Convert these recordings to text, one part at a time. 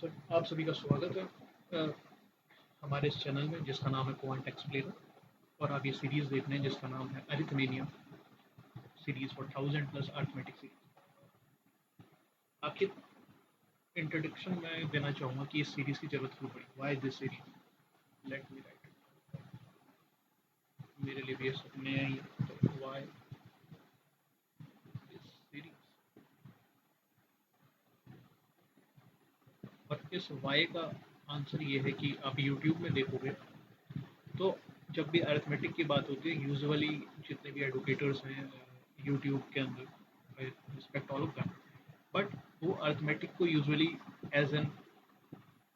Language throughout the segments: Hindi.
सर, आप सभी का स्वागत है हमारे इस चैनल में जिसका नाम है क्वांट एक्सप्लेनर। और आप ये सीरीज़ देख रहे हैं जिसका नाम है अरिथमेनिया सीरीज़ फॉर 1000+ अरिथमेटिक सीरीज। आपके इंट्रोडक्शन में देना चाहूँगा कि इस सीरीज़ की ज़रूरत क्यों पड़ी, why this series, let me right. मेरे लिए भी ये सब नया ही है, तो वाई दिस सीरीज। और इस वाई का आंसर ये है कि आप यूट्यूब में देखोगे तो जब भी अरिथमेटिक की बात होती है, यूजुअली जितने भी एडुकेटर्स हैं यूट्यूब के अंदर, respect all of them, but वो अरिथमेटिक को usually as an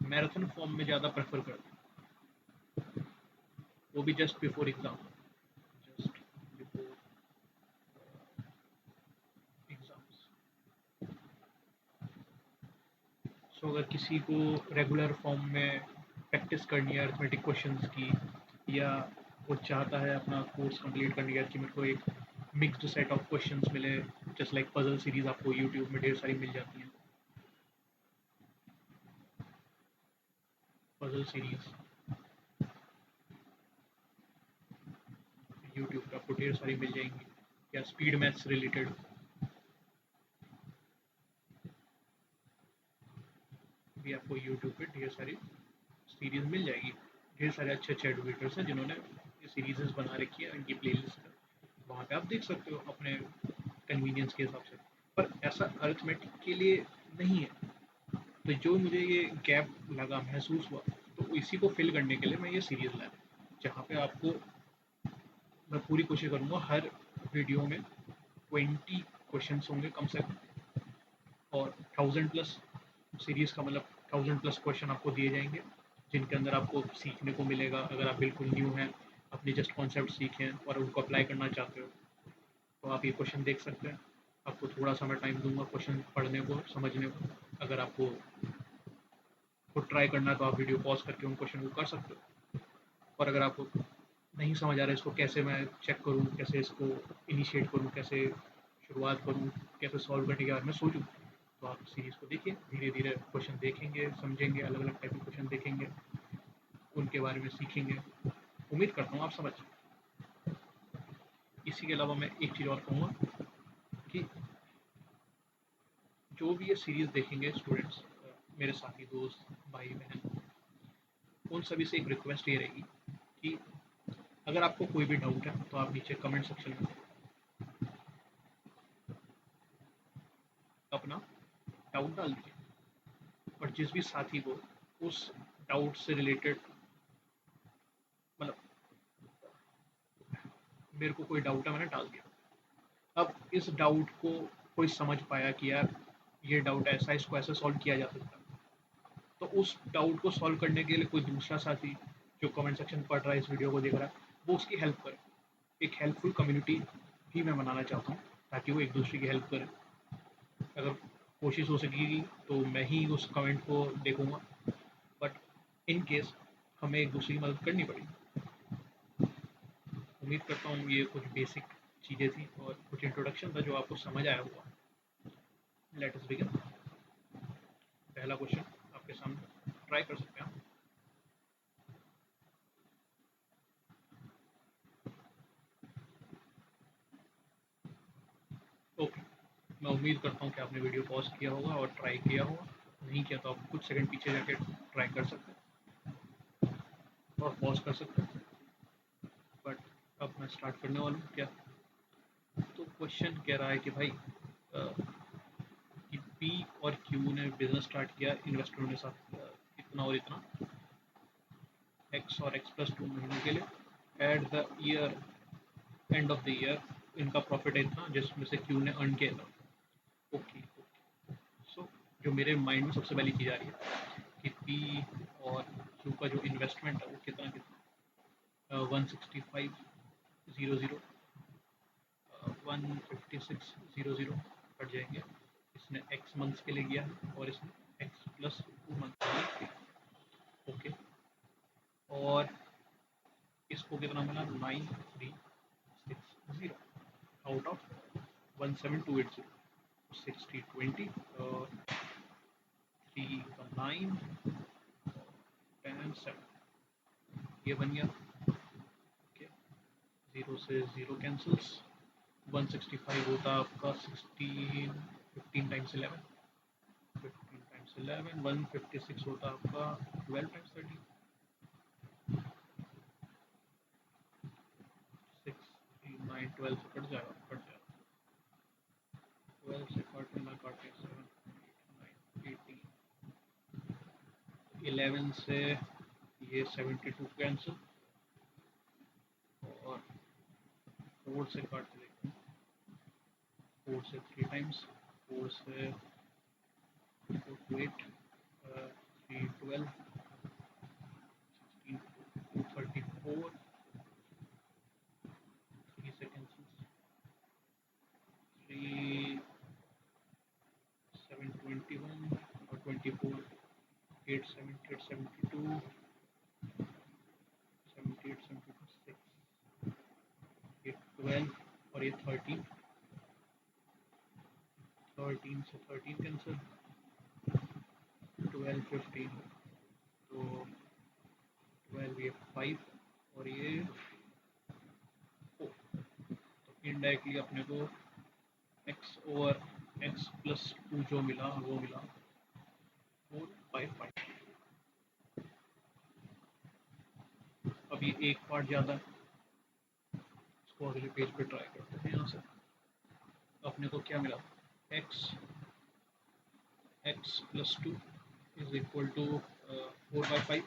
marathon form में ज़्यादा प्रेफर करते हैं, वो भी just before exam, just before exams. So अगर किसी को रेगुलर फॉर्म में प्रैक्टिस करनी है अरिथमेटिक क्वेश्चंस की, या वो चाहता है अपना कोर्स कंप्लीट करने के बाद कि मेरे को एक मिक्स्ड सेट ऑफ क्वेश्चंस मिले, जस्ट लाइक पजल सीरीज आपको यूट्यूब में ढेर सारी मिल जाती हैं। पजल सीरीज यूट्यूब पे आपको ढेर सारी मिल जाएंगी, या स्पीड मैथ्स रिलेटेड भी आपको यूट्यूब पे ढेर सारी सीरीज मिल जाएगी। ढेर सारे अच्छे अच्छे एडुकेटर्स हैं जिन्होंने ये सीरीज बना रखी है, इनकी प्ले लिस्ट है, वहाँ पे आप देख सकते हो अपने कन्वीनियंस के हिसाब से। पर ऐसा अरिथमेटिक के लिए नहीं है। तो जो मुझे ये गैप लगा, महसूस हुआ, तो इसी को फिल करने के लिए मैं ये सीरीज लाया, जहाँ पे आपको मैं पूरी कोशिश करूँगा हर वीडियो में 20 क्वेश्चंस होंगे कम से कम, और 1000+ सीरीज का मतलब 1000+ क्वेश्चन आपको दिए जाएंगे, जिनके अंदर आपको सीखने को मिलेगा। अगर आप बिल्कुल न्यू हैं, अपने जस्ट कॉन्सेप्ट सीखें और उनको अप्लाई करना चाहते हो, तो आप ये क्वेश्चन देख सकते हैं। आपको थोड़ा सा मैं टाइम दूंगा क्वेश्चन पढ़ने को, समझने को। अगर आपको खुद ट्राई करना है तो आप वीडियो पॉज करके उन क्वेश्चन को कर सकते हो। और अगर आपको नहीं समझ आ रहा है इसको कैसे मैं चेक करूँ, कैसे इसको इनिशिएट करूँ, कैसे शुरुआत करूँ, कैसे सॉल्व करने के बारे में सोचूँ, तो आप सीरीज़ को देखिए। धीरे धीरे क्वेश्चन देखेंगे, समझेंगे, अलग अलग टाइप के क्वेश्चन देखेंगे, उनके बारे में सीखेंगे। उम्मीद करता हूँ आप समझ। इसी के अलावा मैं एक चीज़ और कहूँगा कि जो भी ये सीरीज़ देखेंगे स्टूडेंट्स, मेरे साथी दोस्त भाई बहन, उन सभी से एक रिक्वेस्ट ये रहेगी कि अगर आपको कोई भी डाउट है तो आप नीचे कमेंट सेक्शन में अपना डाउट डाल दीजिए। और जिस भी साथी को उस डाउट से रिलेटेड, मतलब मेरे को कोई डाउट है, मैंने डाल दिया, अब इस डाउट को कोई समझ पाया कि यार ये डाउट ऐसा है, इसको ऐसे सॉल्व किया जा सकता है, तो उस डाउट को सॉल्व करने के लिए कोई दूसरा साथी जो कमेंट सेक्शन पढ़ रहा है, इस वीडियो को देख रहा है, वो उसकी हेल्प करे। एक हेल्पफुल कम्युनिटी भी मैं बनाना चाहता हूँ, ताकि वो एक दूसरे की हेल्प करें। अगर कोशिश हो सकेगी तो मैं ही उस कमेंट को देखूंगा, बट इन केस हमें एक दूसरे की मदद करनी पड़ेगी। उम्मीद करता हूँ ये कुछ बेसिक चीज़ें थी और कुछ इंट्रोडक्शन था जो आपको समझ आया होगा। Let us begin. पहला क्वेश्चन आपके सामने, ट्राई कर सकते हैं आप। ओके, मैं उम्मीद करता हूँ कि आपने वीडियो पॉज किया होगा और ट्राई किया होगा। नहीं किया तो आप कुछ सेकंड पीछे जाके ट्राई कर सकते हैं और पॉज कर सकते हैं। बट अब मैं स्टार्ट करने वाला हूँ क्या। तो क्वेश्चन कह रहा है कि भाई कि पी और क्यू ने बिजनेस स्टार्ट किया इन्वेस्टरों के साथ, इतना और इतना एक्स और x+2 महीनों के लिए। At the year, end of the year, इनका प्रॉफिट है इतना जिसमें से क्यू ने अर्न किया था। ओके, सो जो मेरे माइंड में सबसे पहली चीज़ आ रही है कि पी और क्यू का जो इन्वेस्टमेंट है वो कितना कितना, 165,000, 156,000 कट जाएंगे। इसने एक्स मंथ्स के लिए किया है और इसने x+2 मंथ के लिए किया। ओके, और इसको कितना मिला, 9360 आउट ऑफ 17280, 60/20, 3 का 9, 10 7, ये बन गया। ओके, 0 से 0 कैंसल्स, 165 होता आपका 16, 15 टाइम्स 11, 15 टाइम्स 11, 156 होता आपका 12 टाइम्स 13, 6 3 9 12 से कट जाएगा, 12 से काटना काटे 7 8 9 18, 11 से ये 72 कैंसिल, और 4 से काट देते हैं, 4 से 3 टाइम्स, 4 से 4 to 8, 3 12, 16 234, 3 से cancels, 3 7 21 और 24, 8 78 72, 78 72 6, 8 12 और ये 13, 13 से 13 कैंसिल, 12 15, तो 12 ये 5 और ये 4, तो इनडायरेक्टली अपने को x ओवर x प्लस 2 जो मिला वो मिला 455। अब ये एक पार्ट ज़्यादा है, इसको अगले पेज पे ट्राई करते हैं। यहाँ से अपने को क्या मिला, x plus 2 is equal to 4/5।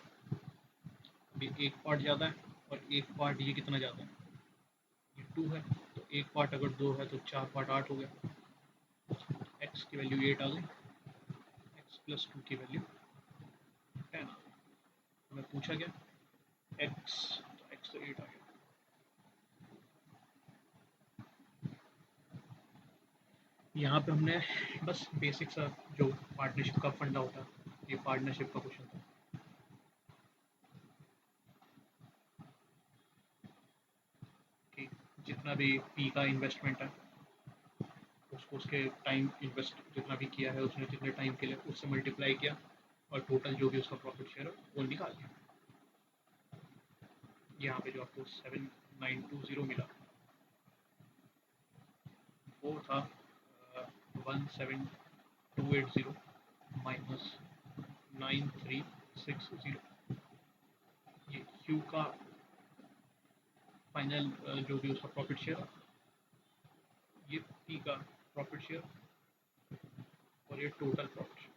अभी एक पार्ट ज़्यादा है और एक पार्ट ये कितना ज़्यादा है, ये 2 है, तो एक पार्ट अगर 2 है तो 4 पार्ट 8 हो गया, x की वैल्यू 8 आ गई, x प्लस 2 की वैल्यू 10 आ गई। हमें पूछा गया x, तो x तो 8 आ गया। यहाँ पे हमने बस बेसिक सा जो पार्टनरशिप का फंडा होता है, ये पार्टनरशिप का क्वेश्चन था कि जितना भी पी का इन्वेस्टमेंट है उसको उसके टाइम इन्वेस्ट जितना भी किया है उसने जितने टाइम के लिए उससे मल्टीप्लाई किया और टोटल जो भी उसका प्रॉफिट शेयर है वो निकाल दिया। यहाँ पे जो आपको 7920 मिला वो था 17280 माइनस 9360, ये क्यू का फाइनल जो भी उसका प्रॉफिट शेयर, ये पी का प्रॉफिट शेयर और ये टोटल प्रॉफिट शेयर।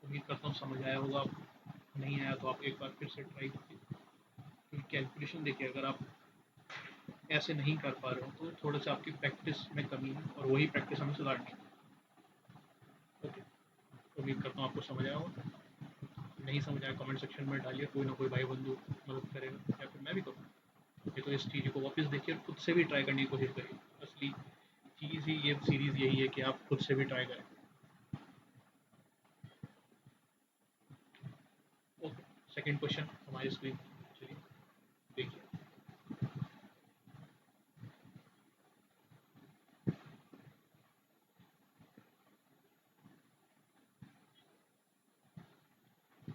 उम्मीद करता हूँ समझ आया होगा, आप नहीं आया तो आप एक बार फिर से ट्राई कीजिए, क्योंकि कैलकुलेशन देखिए अगर आप ऐसे नहीं कर पा रहे हो तो थोड़ा सा आपकी प्रैक्टिस में कमी है और वही प्रैक्टिस हमें सुधारनी है। ओके, उम्मीद करता हूँ आपको समझ आया होगा, नहीं समझ आया कमेंट सेक्शन में डालिए, कोई ना कोई भाई बंधु मदद करेगा या फिर मैं भी करूँगा। ये तो इस चीज़ को वापस देखिए और खुद से भी ट्राई करने की कोशिश करिए, असली चीज़ ही ये सीरीज़ यही है कि आप खुद से भी ट्राई करें। ओके, सेकंड क्वेश्चन हमारी स्क्रीन, चलिए देखिए।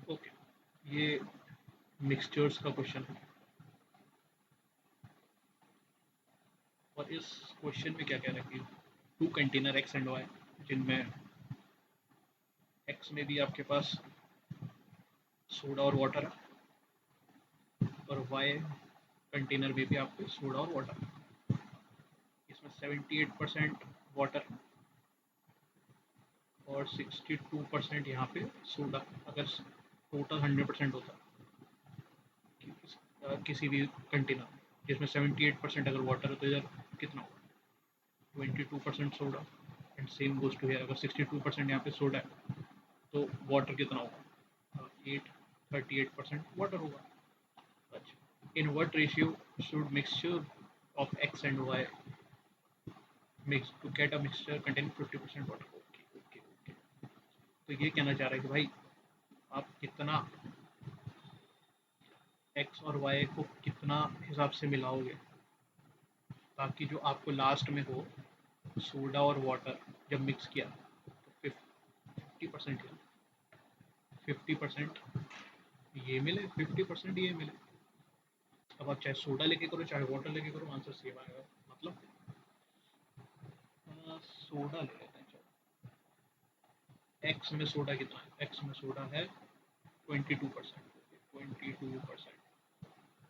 ओके, ये मिक्सचर्स का क्वेश्चन है और इस क्वेश्चन में क्या कह रहा है कि 2 कंटेनर एक्स एंड वाई, जिनमें एक्स में भी आपके पास सोडा और वाटर है और वाई कंटेनर में भी आपके सोडा और वाटर है। इसमें 78% वाटर और 62% यहाँ पे सोडा। अगर टोटल 100% होता किसी भी कंटेनर में जिसमें 78% अगर वाटर है तो इधर कितना होगा, 22% soda, and same goes to here, अगर 62% यहाँ पे सोडा है तो वाटर कितना होगा, 38% वाटर होगा। अच्छा, in what ratio should mixture of x and y mix to get a mixture containing 50% water. Okay okay okay, तो ये कहना चाह रहा है कि भाई आप कितना एक्स और वाई को कितना हिसाब से मिलाओगे ताकि जो आपको लास्ट में हो सोडा और वाटर जब मिक्स किया तो 50% 50% ये मिले, 50% ये मिले। अब आप चाहे सोडा लेके करो चाहे वाटर लेके करो, आंसर सेम आएगा। मतलब सोडा ले लेते हैं, चलो। एक्स में सोडा कितना है? एक्स में सोडा है 22%, 22%।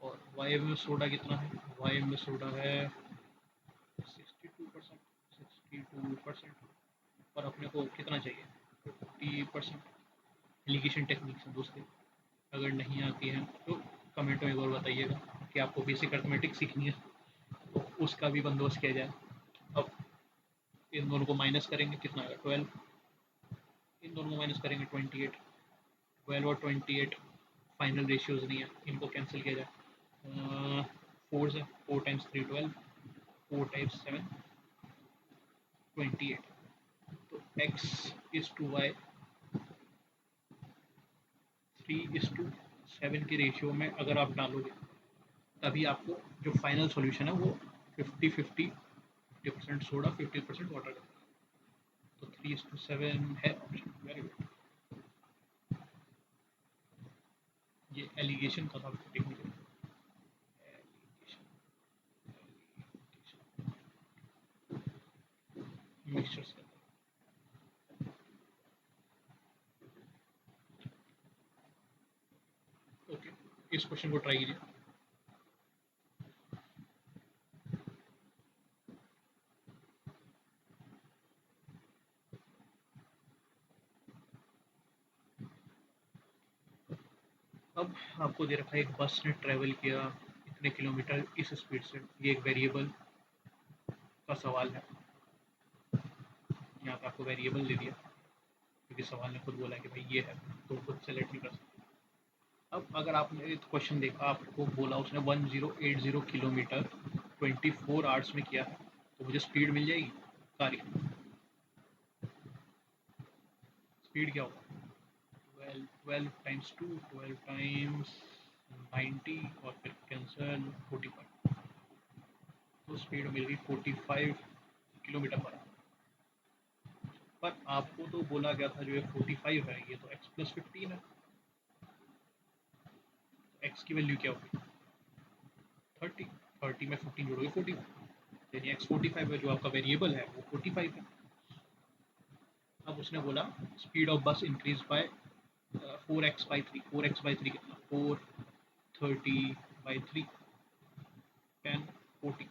और वाई में सोडा कितना है? वाई में सोडा है 62%, 62%। और अपने को कितना चाहिए? 50%। एलिगेशन टेक्निक से दोस्तों, अगर नहीं आती है तो कमेंट में एक और बताइएगा कि आपको बेसिक अर्थमेटिक सीखनी है, तो उसका भी बंदोबस्त किया जाए। अब इन दोनों को माइनस करेंगे, कितना आएगा? 12। इन दोनों को माइनस करेंगे 28। 12 और 28 फाइनल रेशियोज नहीं है, इनको कैंसिल किया जाए। 4 से 4 टाइम्स 3 12, 4 टाइम्स 7 28। तो x इज टू वाई 3:7 के रेशियो में अगर आप डालोगे, तभी आपको जो फाइनल सॉल्यूशन है वो 50-50 सोडा 50% वाटर का। तो 3:7 है ऑप्शन। Very good. ये एलिगेशन का था टेक्निकल। मिक्सचर्स का। ओके, इस क्वेश्चन को ट्राई कीजिए। अब आपको दे रखा है एक बस ने ट्रेवल किया इतने किलोमीटर इस स्पीड से। ये एक वेरिएबल का सवाल है। यहाँ पे आपको वेरिएबल दे दिया क्योंकि सवाल ने खुद बोला कि भाई ये है, तो खुद सेलेक्ट नहीं कर सकते। अब अगर आपने क्वेश्चन देखा, आपको बोला उसने 1080 किलोमीटर 24 आवर्स में किया है, तो मुझे स्पीड मिल जाएगी कार की। स्पीड क्या होगा? 12 टाइम्स 2, 12 टाइम्स 90 और फिर कैंसल 45। तो स्पीड मिल गई 45 किलोमीटर पर आवर। पर आपको तो बोला गया था जो ये 45 है, ये तो x+15 है। x की वैल्यू क्या होगी? 30। 30 में 15 जोड़ोगे 40, यानी x 45 है, जो आपका वेरिएबल है वो 45 है। अब उसने बोला स्पीड ऑफ बस इंक्रीज बाय 4x/3। 4x/3 कितना? 4 30/3 10 40।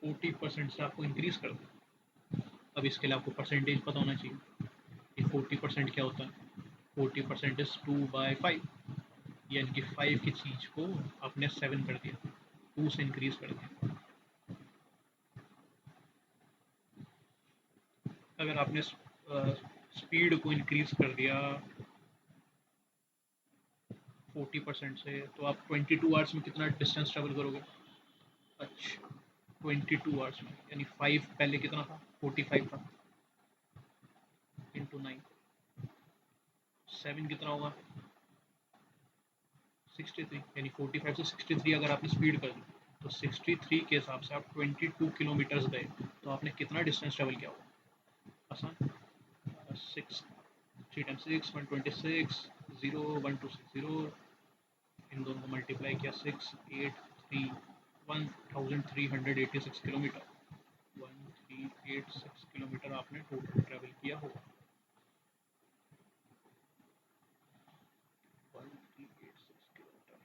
40% से आपको इंक्रीज कर दो। अब इसके लिए आपको परसेंटेज पता होना चाहिए कि 40% क्या होता है। 40% इज 2/5, यानी कि 5 की चीज़ को आपने 7 कर दिया, 2 से इंक्रीज कर दिया। अगर आपने स्पीड को इंक्रीज कर दिया 40% से, तो आप 22 आवर्स में कितना डिस्टेंस ट्रेवल करोगे? अच्छा, 22 आवर्स में, यानी 5 पहले कितना था? 45 था, इंटू 9। 7 कितना होगा? 63, यानी 45 से 63 अगर आपने स्पीड कर दी, तो 63 के हिसाब से आप 22 किलोमीटर्स गए, तो आपने कितना डिस्टेंस ट्रेवल किया होगा? आसान। 6 3 टाइम्स 6 126 0 1260। इन दोनों को मल्टीप्लाई किया 683 1386 किलोमीटर। 1386 किलोमीटर आपने टोटल ट्रेवल किया होगा। 1386 किलोमीटर।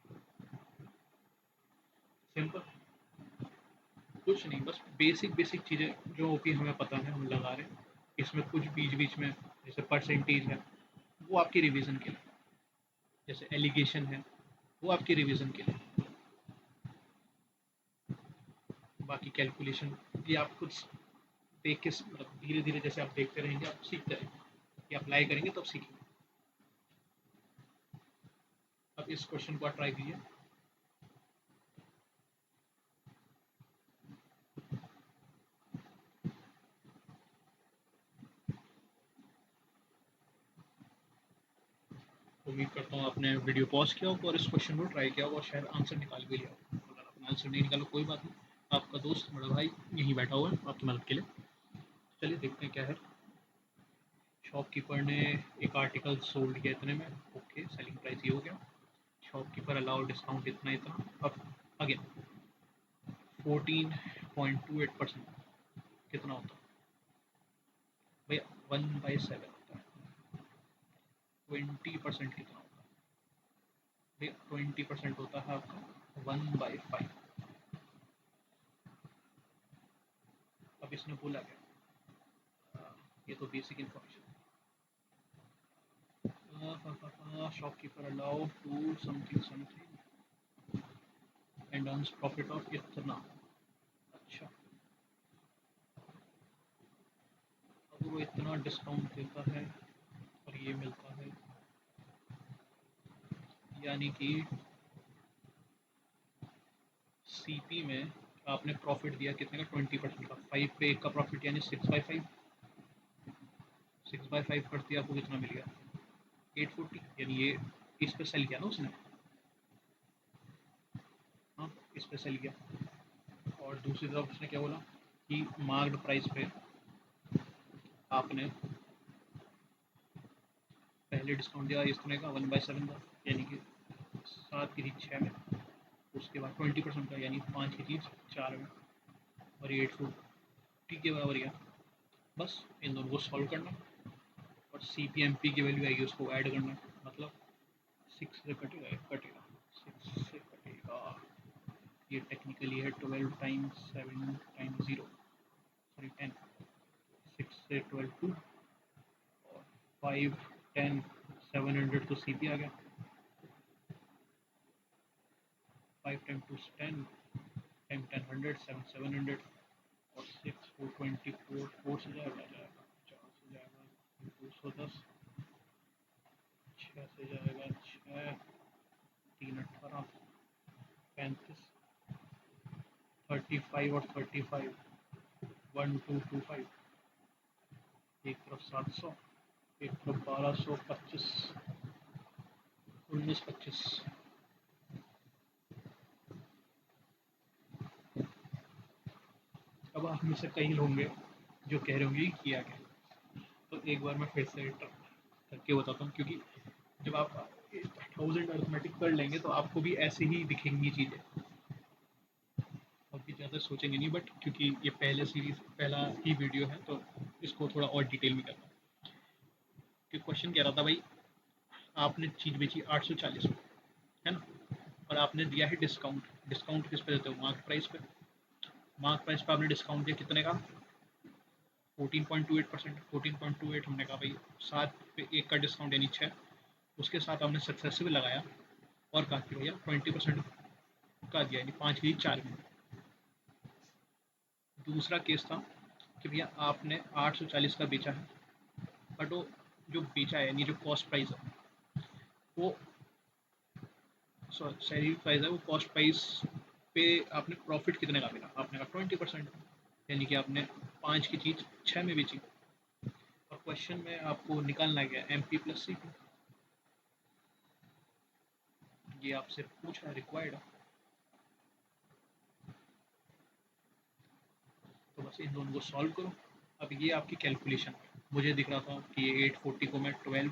सिंपल, कुछ नहीं, बस बेसिक बेसिक चीज़ें जो कि हमें पता है हम लगा रहे हैं। इसमें कुछ बीच बीच में जैसे परसेंटेज है, वो आपकी रिवीजन के लिए। जैसे एलिगेशन है, वो आपकी रिवीजन के लिए। बाकी कैलकुलेशन ये आप कुछ देख के, मतलब धीरे धीरे जैसे आप देखते रहेंगे आप सीखते रहेंगे, ये अप्लाई करेंगे तब सीखेंगे। अब इस क्वेश्चन को ट्राई कीजिए। उम्मीद करता हूँ आपने वीडियो पॉज किया होगा और इस क्वेश्चन को ट्राई किया होगा और शायद आंसर निकाल भी लिया होगा। अगर आपने आंसर नहीं निकाला कोई बात नहीं, आपका दोस्त बड़ा भाई यहीं बैठा हुआ है आपकी मदद के लिए। चलिए देखते हैं क्या है। शॉपकीपर ने एक आर्टिकल सोल्ड किया इतने में, ओके सेलिंग प्राइस ये हो गया। शॉपकीपर अलाउ डिस्काउंट इतना इतना। अब अगेन 14.28% कितना होता है भैया? 1/7 होता है। 20% कितना होता है भैया? 20% होता है आपका 1/5। अब इसने बोला क्या? ये तो basic information. Shopkeeper allow to something something and earns profit of इतना। अच्छा, अब वो इतना डिस्काउंट देता है और ये मिलता है, यानी कि सीपी में आपने प्रॉफिट दिया कितने का? 20% का। 5 पे 1 का प्रॉफिट यानी 6/5। 6/5 करते आपको कितना मिल गया? 840। यानी ये इस पे सेल किया ना उसने। हाँ, इस पे सेल किया। और दूसरी तरफ उसने क्या बोला कि मार्क्ड प्राइस पे आपने पहले डिस्काउंट दिया इतने का 1/7 का, यानी कि 7 की चीज़ 6 में। उसके बाद 20% का यानी 5 की चीज़ 4 में। और ये 840 के बराबर गया। बस इन दोनों को सॉल्व करना और सी पी एम पी की वैल्यू आएगी उसको ऐड करना। मतलब 6 से कटेगा, कटेगा 6 से कटेगा। ये टेक्निकली है 12 टाइम्स 7 टाइम्स 0, सॉरी 10। 6 से 12 2 और 5 10 700 तो सी पी आ गया। 5 टाइम 2 10 टाइम 10 100 7 700 और 6 424 4 से जाएगा 4 से जाएगा 210 6 से जाएगा 6 3 18 35 35 और 35 1225। एक तरफ 700, एक तरफ 1225 1925। अब आप में से कई लोग होंगे जो कह रहे होंगे कि किया क्या। तो एक बार मैं फिर से करके बताता हूँ, क्योंकि जब आप 1000 अर्थमेटिक कर लेंगे तो आपको भी ऐसे ही दिखेंगी चीज़ें। अभी ज़्यादा सोचेंगे नहीं, बट क्योंकि ये पहले सीरीज पहला ही वीडियो है तो इसको थोड़ा और डिटेल में करना है। कि क्वेश्चन कह रहा था भाई, आपने चीज़ बेची 840 में, है ना? और आपने दिया है डिस्काउंट। डिस्काउंट किस पे देते हो? मार्क प्राइस पे। मार्क प्राइस पे आपने डिस्काउंट दिया कितने का? 14.28%। 14.28 हमने कहा भाई 7 पे 1 का डिस्काउंट यानी 6। उसके साथ हमने सक्सेसिव लगाया और कहा कि भैया 20% का दिया, यानी 5 की 4 में। दूसरा केस था कि भैया आपने 840 का बेचा है, बट वो जो बेचा है यानी जो कॉस्ट प्राइस है वो, सैलरी प्राइस है वो, कॉस्ट प्राइस पे आपने प्रॉफिट कितने का मिला? आपने कहा 20%, यानी कि आपने 5 की चीज़ 6 में बेची। और क्वेश्चन में आपको निकालना गया M P plus C P. ये आपसे पूछ रहा है, रिक्वायर्ड है। तो बस इन दोनों को सॉल्व करो। अब ये आपकी कैलकुलेशन है। मुझे दिख रहा था कि ये 840 को मैं 12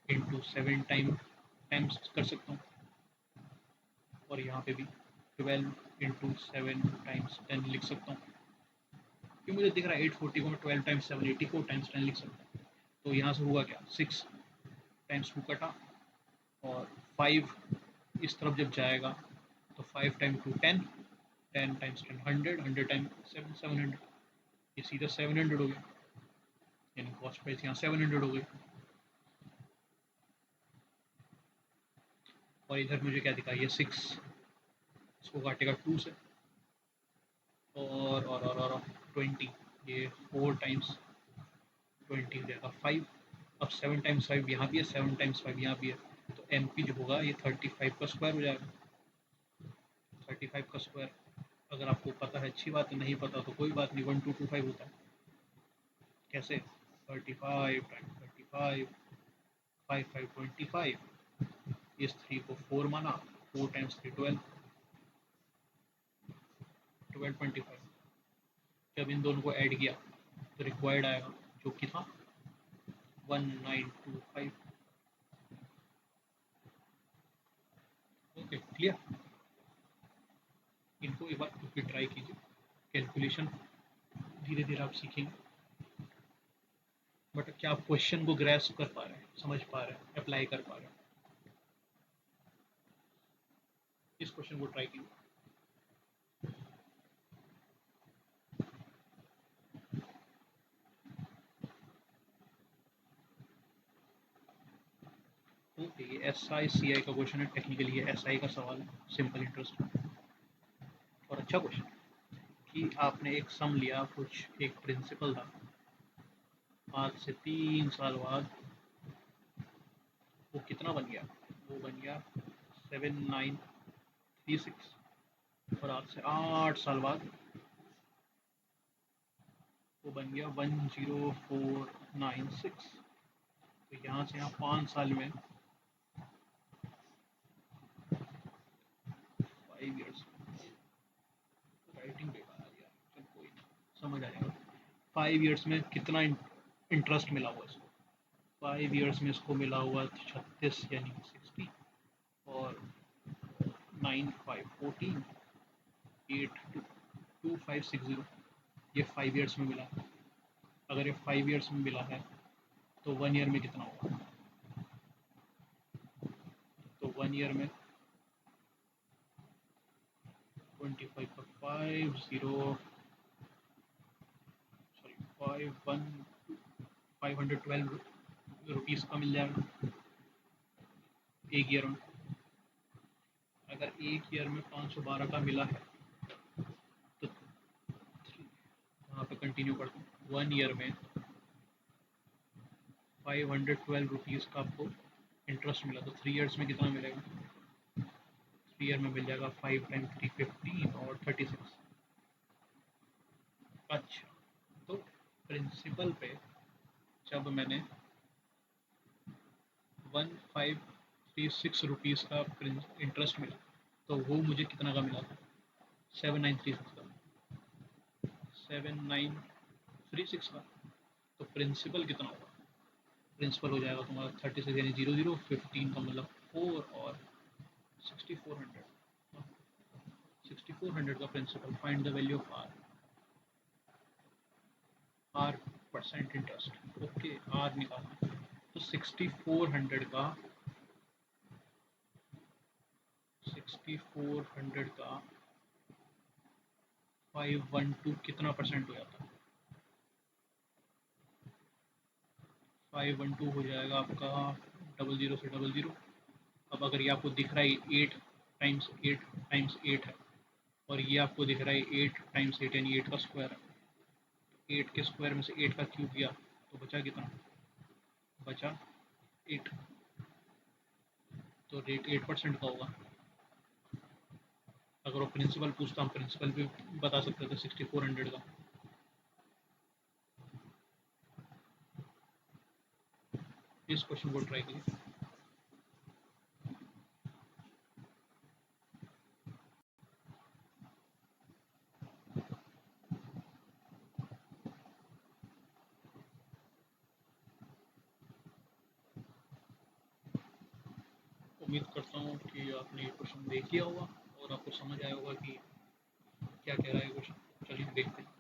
इंटू 7 टाइम्स कर सकता हूँ, और यहाँ पे भी 12 इंटू 7 टाइम्स 10 लिख सकता हूँ। कि मुझे दिख रहा है 840 को मैं 12 टाइम्स 7 84 टाइम्स 10 लिख सकता हूँ। तो यहाँ से हुआ क्या? 6 टाइम्स 2 कटा, और 5 इस तरफ जब जाएगा तो 5 टाइम 2 10, 10 टाइम्स 10 100, 100 टाइम 7 700। ये सीधा 700 हो गया, यानी कॉस्ट प्राइस यहाँ 700 हो गई। और इधर मुझे क्या दिखा? ये 6 इसको काटेगा 2 से, और 20, ये 4 टाइम्स 20 हो जाएगा 5। अब 7 टाइम्स 5 यहाँ भी है, 7 टाइम्स 5 यहाँ भी है। तो एम पी जो होगा ये 35 का स्क्वायर हो जाएगा। 35 का स्क्वायर अगर आपको पता है अच्छी बात है, नहीं पता तो कोई बात नहीं, 1225 होता है। कैसे? 35 टाइम 35, 5 5 25, इस 3 को 4 माना, 4 टाइम्स 3 12, 1225। जब इन दोनों को ऐड किया तो रिक्वायर्ड आएगा जो कि था 1925। Okay clear. इनको एक बार खुद भी ट्राई कीजिए, कैलकुलेशन धीरे धीरे आप सीखेंगे। बट क्या आप क्वेश्चन को ग्रैस्प कर पा रहे हैं, समझ पा रहे हैं, अप्लाई कर पा रहे हैं? इस क्वेश्चन को ट्राई कीजिए। ओके, ये SI CI का क्वेश्चन है, टेक्निकली ये SI का सवाल है, सिंपल इंटरेस्ट। और अच्छा क्वेश्चन कि आपने एक सम लिया, कुछ एक प्रिंसिपल था, आज से 3 साल बाद वो कितना बन गया? वो बन गया 7936। और आज से 8 साल बाद वो बन गया 10496। तो यहाँ से यहाँ 5 साल में, 5 years, राइटिंग बेकार आ गया, चल कोई नहीं, समझ आ जाएगा। 5 years में कितना इंटरेस्ट मिला हुआ इसको? 5 years में इसको मिला हुआ 36 यानी कि 60, और 9 5 14, 8 2 2560, ये 5 years में मिला है। अगर ये 5 years में मिला है तो 1 year में कितना होगा? तो 1 year में 25 का 50, सॉरी 512 रुपीज़ का मिल जाएगा एक ईयर में। अगर एक ईयर में 512 का मिला है तो यहाँ पे कंटिन्यू करता हूँ। 1 year में 512 रुपीज़ का आपको इंटरेस्ट मिला, तो 3 years में कितना मिलेगा? 3 year में मिल जाएगा 5 टाइम 3 15 और 36। अच्छा, तो प्रिंसिपल पे जब मैंने 1536 का इंटरेस्ट मिला, तो वो मुझे कितना का मिला था? 7936 का, 7936 का। तो प्रिंसिपल कितना होगा? प्रिंसिपल हो जाएगा तुम्हारा 36 यानी 00, 15 का मतलब 4, और 6400। 6400 का principal, find the value of R percent interest. Okay, R निकालना। तो 6400 का 512 कितना परसेंट हो जाता है? 512 हो जाएगा आपका 00 से 00। अब अगर ये आपको दिख रहा है 8 टाइम्स 8 और ये आपको दिख रहा है 8 टाइम्स 8 यानी 8 का स्क्वायर है। 8 के स्क्वायर में से 8 का क्यूब किया तो बचा कितना? बचा 8। तो रेट 8% का होगा। अगर वो प्रिंसिपल पूछता, हम प्रिंसिपल भी बता सकते थे 6400 का। इस क्वेश्चन को ट्राई कीजिए। उम्मीद करता हूँ कि आपने ये क्वेश्चन देख लिया होगा और आपको समझ आया होगा कि क्या कह रहा है क्वेश्चन। चलिए देखते हैं।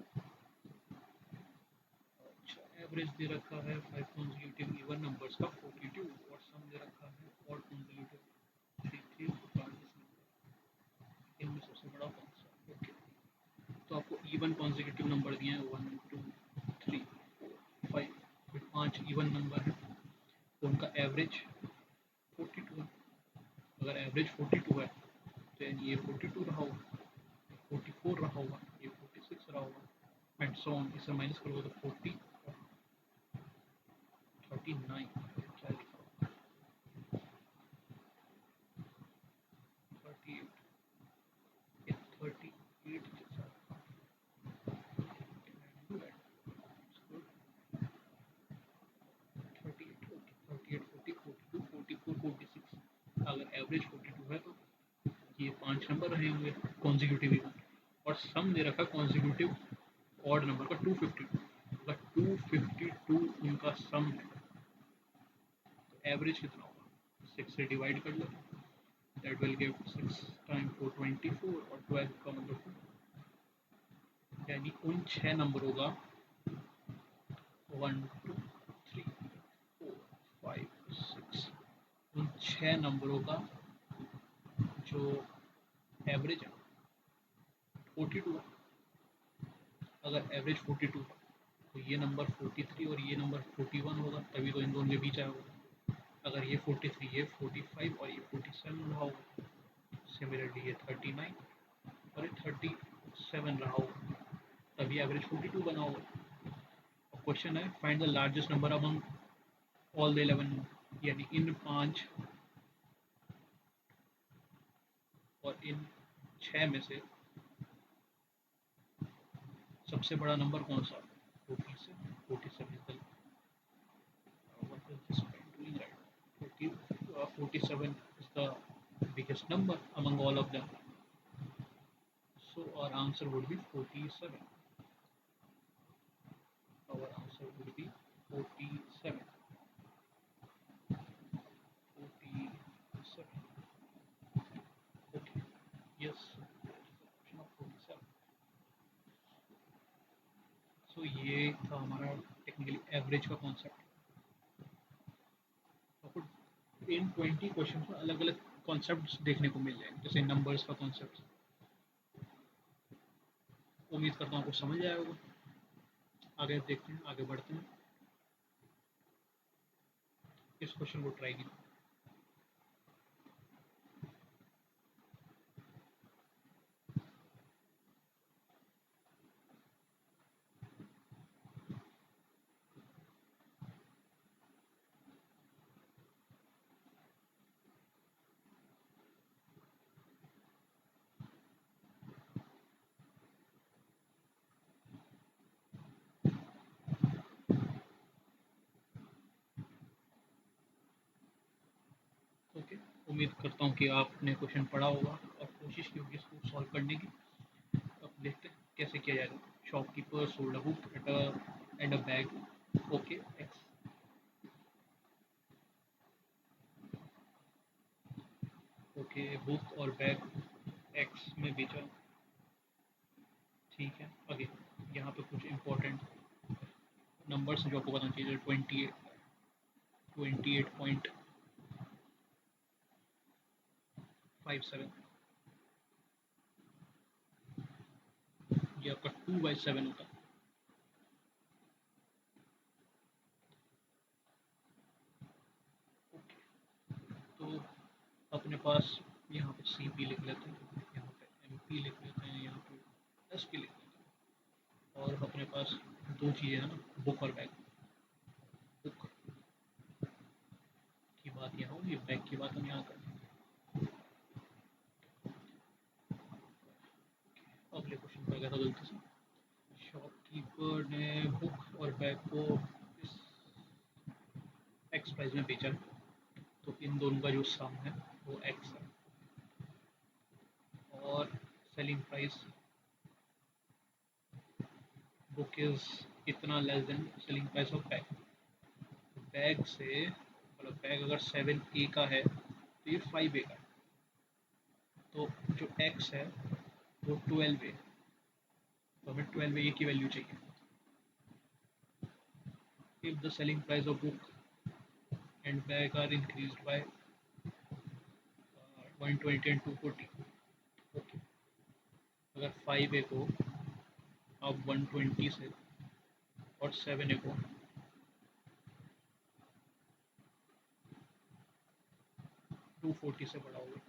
अच्छा, एवरेज दे रखा है 5 कॉन्जिक्यूटिव इवन नंबर्स का 42, और सम दे रखा है ऑड कॉन्जिक्यूटिव 3 इनमें सबसे बड़ा कौन सा? ओके, तो आपको इवन कॉन्जिक्यूटिव नंबर दिए हैं 1 2 3 4 5, फिर 5 इवन नंबर है, तो उनका एवरेज 42 है। अगर एवरेज 42 है तो यानी ये 42 रहा होगा, 44 रहा होगा, ये 46 रहा होगा, एंड सो ऑन। इसे माइनस करोगे तो 40 और 39, क्या लिखा होगा? 38 या 38 के साथ 38, ओके, 38 40 42 44 46। अगर एवरेज 42 है तो ये 5 नंबर रहे होंगे कॉन्जिक्यूटिव इवन, और सम दे रखा कॉन्जिक्यूटिव ऑड नंबर का 252। अगर 252 उनका सम है एवरेज कितना होगा, 6 से डिवाइड कर लो, दैट विल गिव 6 टाइम 4 24 और 12 का मतलब 2, यानी उन 6 नंबरों का 1 2 3 4 5 6, उन 6 नंबरों का जो एवरेज है 42 है। अगर एवरेज 42 है तो ये नंबर 43 और ये नंबर 41 होगा, तभी तो इन दोनों के बीच आएगा। अगर ये 43, ये 45 और ये 47 रहा होगा, सिमिलरली ये 39 और ये 37 रहा होगा, तभी एवरेज 42 बना होगा। और क्वेश्चन है find the largest number among all the 11, यानी इन 5 और इन 6 में से सबसे बड़ा नंबर कौन सा, 47, 47 is the what is this pen doing right now? 47 is the biggest number among all of them. So our answer would be 47. Our answer would be 47. 47. Okay. Yes. Option of 47. So ये था हमारा टेक्निकली एवरेज का कॉन्सेप्ट। आपको इन 20 क्वेश्चन में अलग अलग कॉन्सेप्ट देखने को मिल जाएंगे, जैसे नंबर्स का कॉन्सेप्ट। उम्मीद करता हूँ आपको समझ आया होगा। आगे देखते हैं, आगे बढ़ते हैं, इस क्वेश्चन को ट्राई कीजिए। ओके, उम्मीद करता हूँ कि आपने क्वेश्चन पढ़ा होगा और कोशिश की होगी इसको सॉल्व करने की। अब देखते हैं कैसे किया जाएगा। Shopkeeper sold a book and a bag, okay x, okay book और बैग एक्स में बेचा, ठीक है। आगे यहाँ पे कुछ इंपॉर्टेंट नंबर्स जो आपको बताना चाहिए, 28.57, ये आपका 2/7 होता है। ओके, तो अपने पास यहाँ पे सी पी लिख लेते हैं, यहाँ पे एम पी लिख लेते हैं, यहाँ पे एस पी लिख लेते हैं, और अपने पास दो चीज़ें हैं ना, बुक और बैग। बुक की बात यहाँ होगी, बैग की बात हम यहाँ करें। अगले क्वेश्चन पर गया था गलती से, शॉपकीपर ने बुक और बैग को इस एक्स प्राइस में बेचा, तो इन दोनों का जो सम है वो एक्स है, और सेलिंग प्राइस बुक इज इतना less than selling price of bag. Bag से मतलब बैग अगर 7A का है तो ये 5A का है, तो जो एक्स है वो 12A, तो हमें 12A की वैल्यू चाहिए। If the selling price of book and bag are increased by 120 and 240, okay, अगर 5A को आप 120 से और 7A को 240 से बढ़ाओगे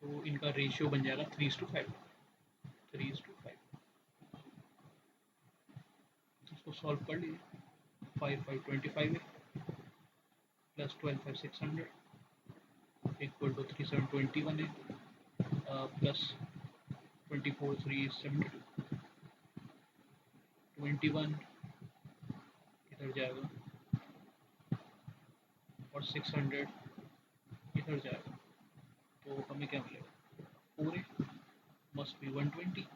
तो इनका रेशियो बन जाएगा 3:5, 3:5। इसको सॉल्व कर लीजिए, 5 5 25 प्लस 12 5 600 इक्वल टू 3 7 21 है, प्लस 24 3 72, 21 इधर जाएगा और 600 इधर जाएगा, तो हमें क्या मिलेगा, 4A मस्ट बी 120।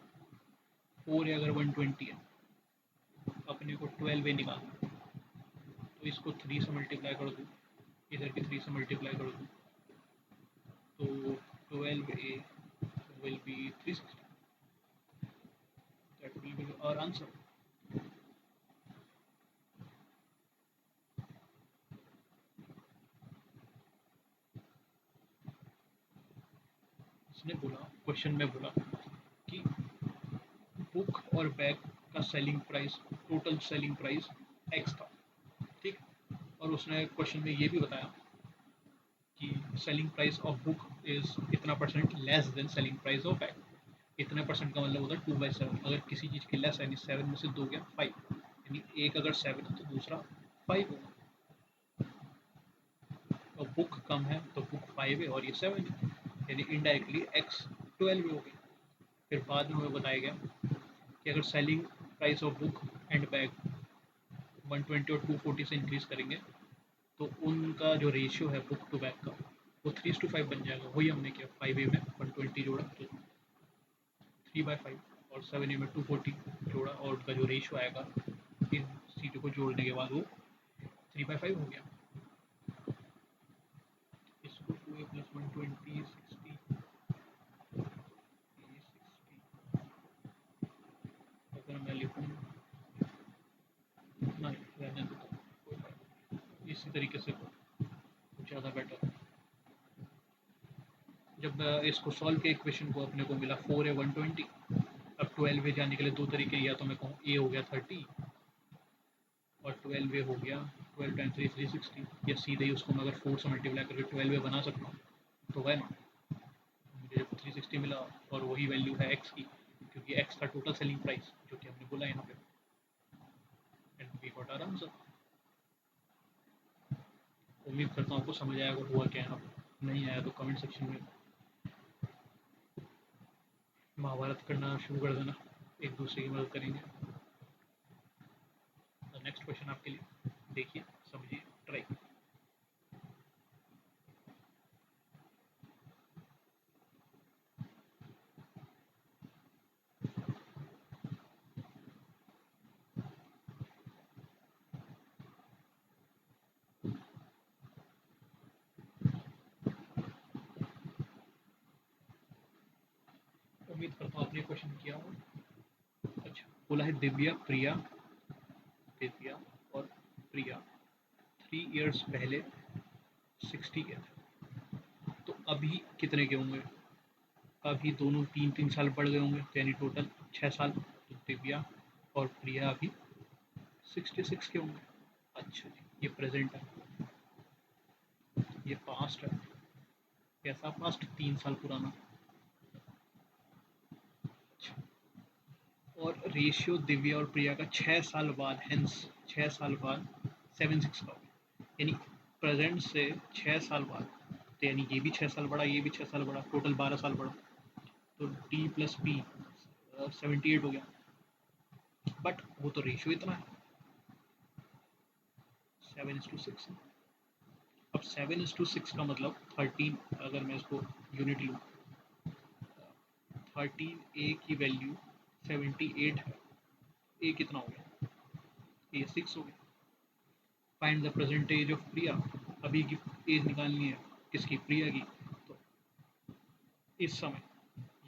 4A अगर 120 है, अपने को 12A निकालना, तो इसको 3 से मल्टीप्लाई कर दूँ, इधर भी 3 से मल्टीप्लाई कर दूँ, तो 12a will be 360. That will be our answer. इसने बोला, क्वेश्चन में बोला कि बुक और बैग का selling price, total selling price x था, ठीक। और उसने क्वेश्चन में ये भी बताया कि selling price of book is इतना percent less than selling price of bag. इतने परसेंट का मतलब होता है 2/7। अगर किसी चीज़ की लेस यानी 7 में से 2 गया 5, यानी एक अगर 7 है तो दूसरा 5 होगा, और बुक कम है तो बुक 5 है और ये 7 है, यानी इनडायरेक्टली एक्स 12 हो गई। फिर बाद में हमें बताया गया कि अगर selling price of book and bag 120 और 240 से इंक्रीज करेंगे तो उनका जो रेशियो है बुक टू बैग का वो 3:5 बन जाएगा। वही हमने किया, 5A में 120 जोड़ा तो 3/5, और 7A में 240 जोड़ा, और उनका जो रेशियो आएगा इन चीज़ों को जोड़ने के बाद वो 3/5 हो गया। इसको 2A + 120 60 अगर मैं लिखूँ, नहीं रहने दो, कोई बात नहीं, इसी तरीके से ज़्यादा बेटर। जब इसको सॉल्व किया इक्वेशन को, अपने को मिला 4A 120। अब 12A जाने के लिए दो तरीके, या तो मैं कहूँ A हो गया 30 और 12A हो गया 12 टाइम्स 3 360, या सीधे ही उसको मैं अगर 4 से मल्टीप्लाई करके 12A बना सकता हूँ, तो वह ना मुझे जब 360 मिला और वही वैल्यू है एक्स की, क्योंकि एक्स का टोटल सेलिंग प्राइस जो कि हमने बोला यहाँ पे, and we got our answer. उम्मीद करता हूँ आपको समझ आया। अगर हुआ क्या यहाँ पे नहीं आया तो कमेंट सेक्शन में महाभारत करना शुरू कर देना, एक दूसरे की मदद करेंगे। नेक्स्ट क्वेश्चन आपके लिए, देखिए, समझिए, ट्राई। उम्मीद करता हूँ आपने क्वेश्चन किया हो। अच्छा, बोला है दिव्या प्रिया, दिव्या और प्रिया 3 इयर्स पहले 60 के थे, तो अभी कितने के होंगे? अभी दोनों 3-3 साल बढ़ गए होंगे, तो यानी टोटल 6 साल। तो दिव्या और प्रिया अभी 66 के होंगे। अच्छा जी, ये प्रेजेंट है, ये पास्ट है। कैसा पास्ट? 3 साल पुराना। अच्छा, और रेशियो दिव्या और प्रिया का 6 साल बाद, हेंस 6 साल बाद 7:6 का होगा, यानी प्रेजेंट से 6 साल बाद, तो यानी ये भी 6 साल बढ़ा, ये भी 6 साल बढ़ा, टोटल 12 साल बढ़ा, तो D+P 78 हो गया। बट वो तो रेशियो इतना है, 7:6। अब 7:6 का मतलब 13, अगर मैं इसको यूनिट लूँ, 13A की वैल्यू 78 है, ए कितना हो गया? A 6 हो गया। Find the present age of Priya, अभी की एज निकालनी है किसकी? प्रिया की। तो इस समय,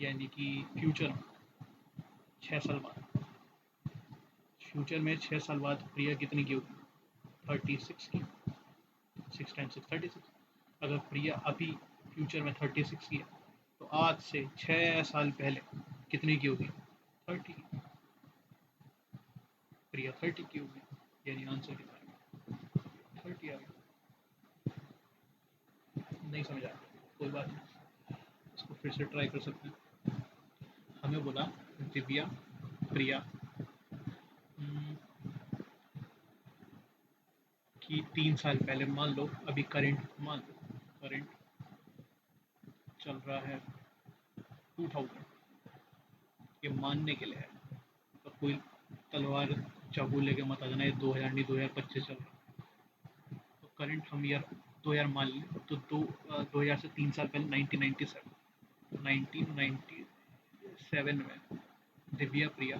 यानी कि फ्यूचर में 6 साल बाद, फ्यूचर में 6 साल बाद प्रिया कितनी की होगी? 36 की। 6 टाइम्स 6 36। अगर प्रिया अभी फ्यूचर में 36 की है, तो आज से 6 साल पहले कितने की होगी? 30 की। प्रिया 30 की होगी, यानी आंसर कितना आएगा? 30 आ गया। नहीं समझ आया, कोई बात नहीं, इसको फिर से ट्राई कर सकते हैं। हमें बोला दिव्या प्रिया कि 3 साल पहले, मान लो अभी करेंट, मान लो करेंट चल रहा है 2000, ये मानने के लिए है, तो कोई तलवार चाकू लेके मत आ जाना, ये 2000 नहीं 2025 चल रहा है। तो करंट हम यार 2000 मान लें, तो 2000 से 3 साल पहले 1997 में दिव्या प्रिया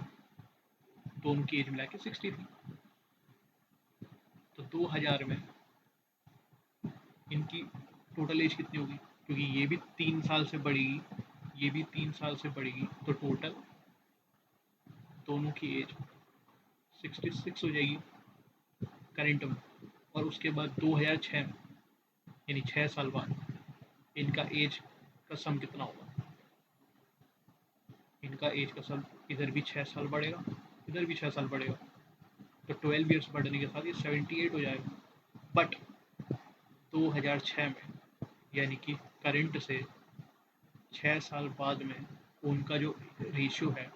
दोनों की एज मिला के 60 थी। तो 2000 में इनकी टोटल एज कितनी होगी, क्योंकि ये भी 3 साल से बढ़ेगी, ये भी 3 साल से बढ़ेगी, तो टोटल दोनों की एज 66 हो जाएगी करंट में। और उसके बाद 2006 में, यानी 6 साल बाद इनका एज का सम कितना होगा। इनका एज का सम इधर भी 6 साल बढ़ेगा, इधर भी 6 साल बढ़ेगा, तो 12 ईयर्स बढ़ने के साथ ये 78 हो जाएगा। बट 2006 में, यानी कि करंट से 6 साल बाद में, उनका जो रेशियो है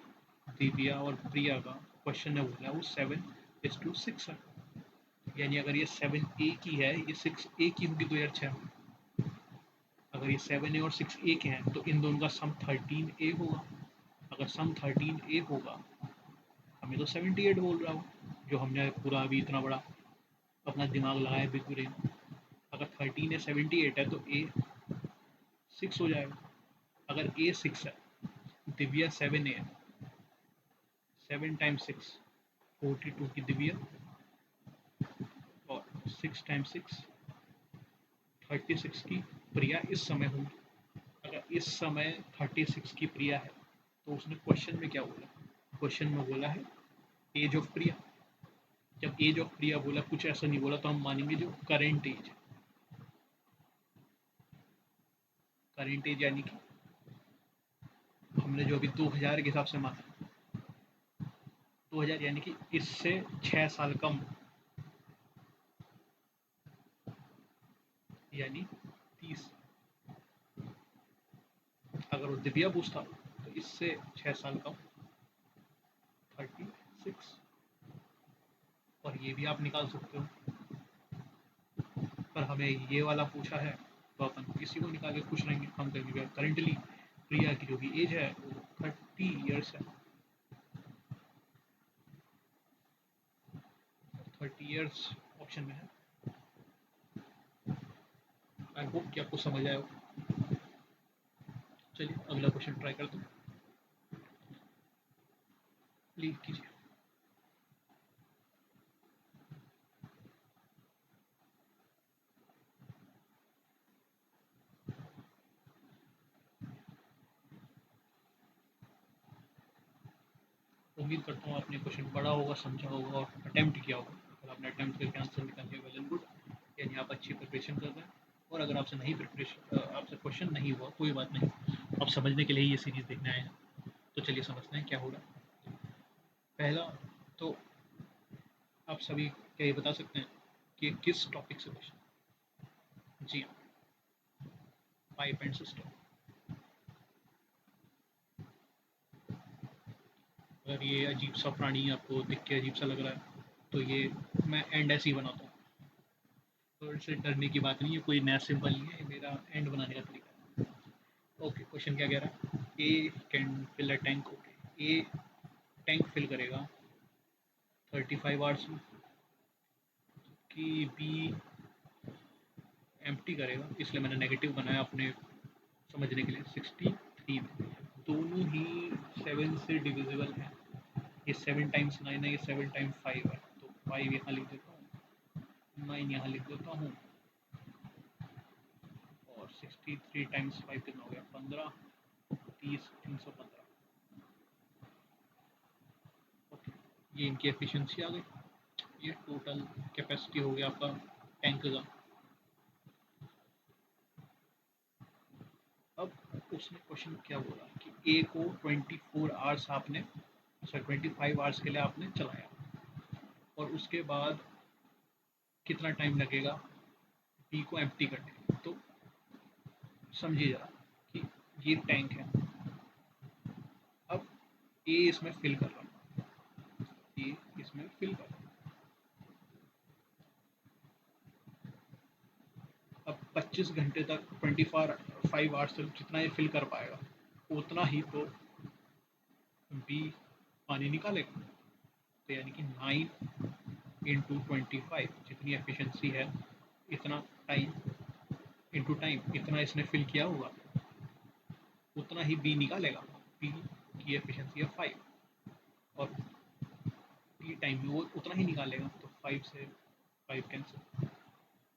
दिव्या और प्रिया का, क्वेश्चन ने बोला वो 7:6 है। यानी अगर ये 7A की है, ये 6A की होगी 2006 में। अगर ये 7A और 6A के हैं तो इन दोनों का सम 13A होगा। अगर सम 13A होगा, हमें तो 78 बोल रहा हूँ, जो हमने पूरा अभी इतना बड़ा अपना दिमाग लगाया बिग ब्रेन। अगर 13 या 78 है तो ए 6 हो जाएगा। अगर ए 6 है, दिव्या 7A है, 7 × 6 42 की दिव्या, और 6 × 6 36 की प्रिया इस समय होंगी। अगर इस समय 36 की प्रिया है, तो उसने क्वेश्चन में क्या बोला, क्वेश्चन में बोला है एज ऑफ प्रिया। जब एज ऑफ प्रिया बोला, कुछ ऐसा नहीं बोला, तो हम मानेंगे जो करेंट एज है। करेंट एज यानी कि हमने जो अभी 2000 के हिसाब से माना, 2000 यानी कि इससे 6 साल कम, यानी 30। अगर वो दिव्या पूछता तो इससे 6 साल कम 36। और ये भी आप निकाल सकते हो, पर हमें ये वाला पूछा है तो अपन किसी को निकाल के खुश रहेंगे। हम कहेंगे करेंटली प्रिया की जो भी एज है वो 30 ईयर्स है। 30 ईयर्स ऑप्शन में है। आई होप कि आपको समझ आया हो। चलिए अगला क्वेश्चन ट्राई करते हैं, प्लीज कीजिए। उम्मीद करता हूँ आपने क्वेश्चन पढ़ा होगा, समझा होगा और अटेम्प्ट किया होगा। अगर आपने अटेम्प्ट करके आंसर निकाल लिया, वेल एंड गुड, यानी आप अच्छी प्रिपरेशन कर रहे हैं। और अगर आपसे नहीं प्रिपरेशन, आपसे क्वेश्चन नहीं हुआ, कोई बात नहीं, आप समझने के लिए ये सीरीज देखने आए हैं। तो चलिए समझते हैं क्या होगा। पहला तो आप सभी क्या ये बता सकते हैं कि किस टॉपिक से क्वेश्चन। जी हाँ, पाइप एंड सिस्टम। अगर ये अजीब सा प्राणी आपको दिख के अजीब सा लग रहा है, तो ये मैं एंड ऐसे ही बनाता हूँ। तो इससे डरने की बात नहीं है, कोई नया सिंपल नहीं है, ये मेरा एंड बनाने का तरीका है। ओके, क्वेश्चन क्या कह रहा है, A can fill a tank. Okay, A tank fill करेगा 35 आवर्स में, कि बी एम्प्टी करेगा, इसलिए मैंने नेगेटिव बनाया अपने समझने के लिए 63 में। दोनों ही 7 से डिविजिबल है। ये 7 × 9 है, ये 7 × 5 है, तो 5 यहाँ लिख देता हूँ, 9 यहाँ लिख देता हूँ, और 63 × 5 कितना हो गया, 15, 30, 315। ओके, ये इनकी एफिशिएंसी आ गई। ये टोटल कैपेसिटी हो गया आपका टैंक का। अब उसने क्वेश्चन क्या बोला कि ए को 24 आवर्स आपने, सॉरी 25 आवर्स के लिए आपने चलाया, और उसके बाद कितना टाइम लगेगा बी को एम्प्टी करने में। तो समझिए जरा कि ये टैंक है, अब ए इसमें फिल कर रहा है, ए इसमें फिल कर रहा है। अब 25 घंटे तक, 25 आवर्स तक जितना ये फिल कर पाएगा, उतना ही तो बी पानी निकालेगा। तो यानी कि 9 × 25, जितनी एफिशिएंसी है, इतना टाइम इंटू टाइम, इतना इसने फिल किया होगा, उतना ही बी निकालेगा। बी की एफिशिएंसी है 5, और टी टाइम में वो उतना ही निकालेगा, तो 5 से 5 कैंसिल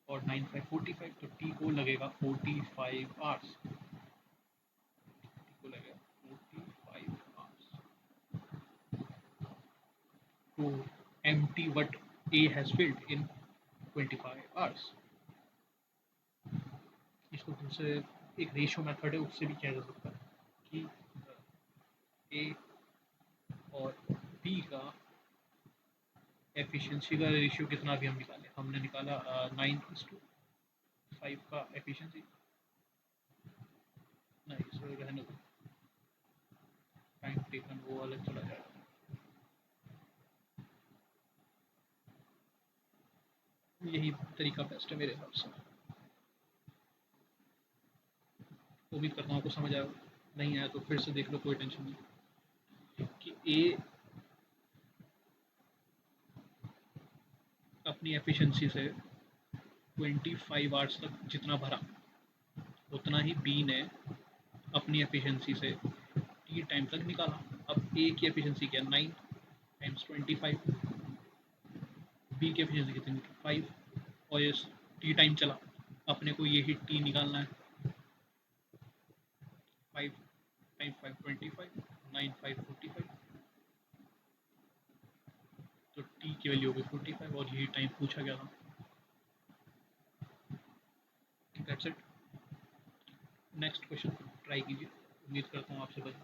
और 9 5 45, तो टी को लगेगा 45 आवर्स, टी को लगेगा 45 hours to empty what A has filled in 25 hours. इसको दूसरे एक रेशियो मेथड है उससे भी किया जा सकता है कि ए और बी का एफिशिएंसी का रेशियो कितना भी हम निकालें, हमने निकाला 9:5 का एफिशिएंसी, नहीं इसको रहने दो, टाइम टेकन वो अलग चला जाएगा, यही तरीका बेस्ट है मेरे हिसाब से। उम्मीद करता हूँ आपको समझ आया, नहीं आया तो फिर से देख लो, कोई टेंशन नहीं। कि ए अपनी एफिशिएंसी से 25 आवर्स तक जितना भरा, उतना ही बी ने अपनी एफिशिएंसी से टी टाइम तक निकाला। अब ए की एफिशिएंसी क्या, 9 टाइम्स 25, बी की एफिशिएंसी कितनी थी, 5, और ये टी टाइम चला, अपने को ये ही टी निकालना है, 5 टाइम 5 25, 9 5 45, तो टी की वैल्यू होगी 45 और यही टाइम पूछा गया था। That's it. Next question try कीजिए, उम्मीद करता हूँ आपसे बच।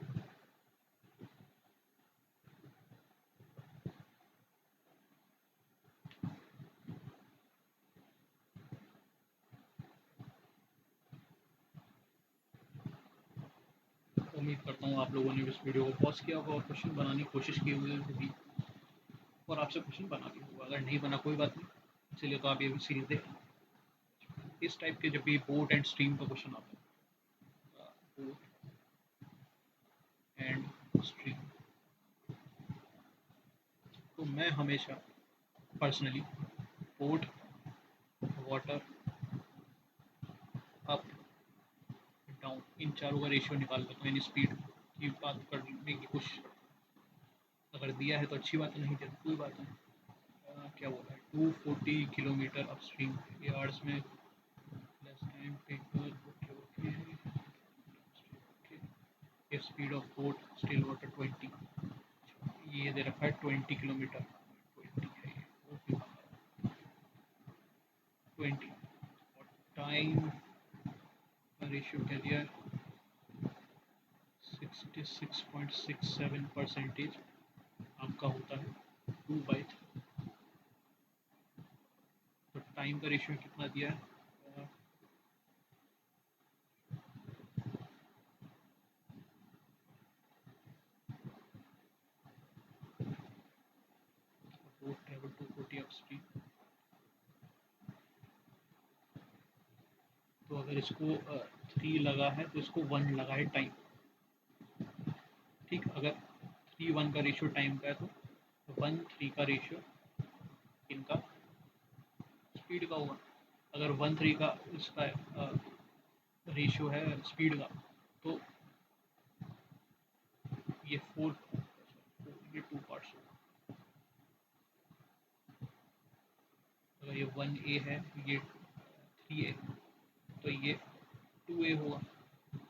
उम्मीद करता हूँ आप लोगों ने इस वीडियो को पॉज किया होगा और क्वेश्चन बनाने की कोशिश की हुई होगी और आपसे क्वेश्चन बना भी होगा। अगर नहीं बना कोई बात नहीं, चलिए तो आप ये सीरीज देखें। इस टाइप के जब भी बोट एंड स्ट्रीम का क्वेश्चन आता है, बोट एंड स्ट्रीम, तो मैं हमेशा personally boat, water, up, down, इन चारों का रेशियो निकाल लेता हूँ, यानी स्पीड की बात करने की कोशिश करता हूँ। अगर दिया है तो अच्छी बात है, नहीं दिया तो कोई बात नहीं। क्या बोला है, 240 किलोमीटर अप स्ट्रीम, ये आवर्स में less time taker, okay okay okay. Speed of boat still water 20, ये दे रखा है 20 किलोमीटर, 20 है ये, ओके 20, और टाइम का रेशियो क्या दिया है, 66.67% आपका होता है 2/3, तो टाइम का रेशियो कितना दिया है, बोट ट्रेवल 240 अप स्ट्रीम, तो अगर इसको 3 लगा है तो इसको 1 लगा है टाइम, ठीक। अगर 3 1 का रेशियो टाइम का है तो 1 3 का रेशियो इनका स्पीड का होगा। अगर 1 3 का इसका रेशियो है स्पीड का, तो ये 4, ये 2 पार्ट्स होगा। अगर ये 1A है, ये 3A, तो ये 2A होगा।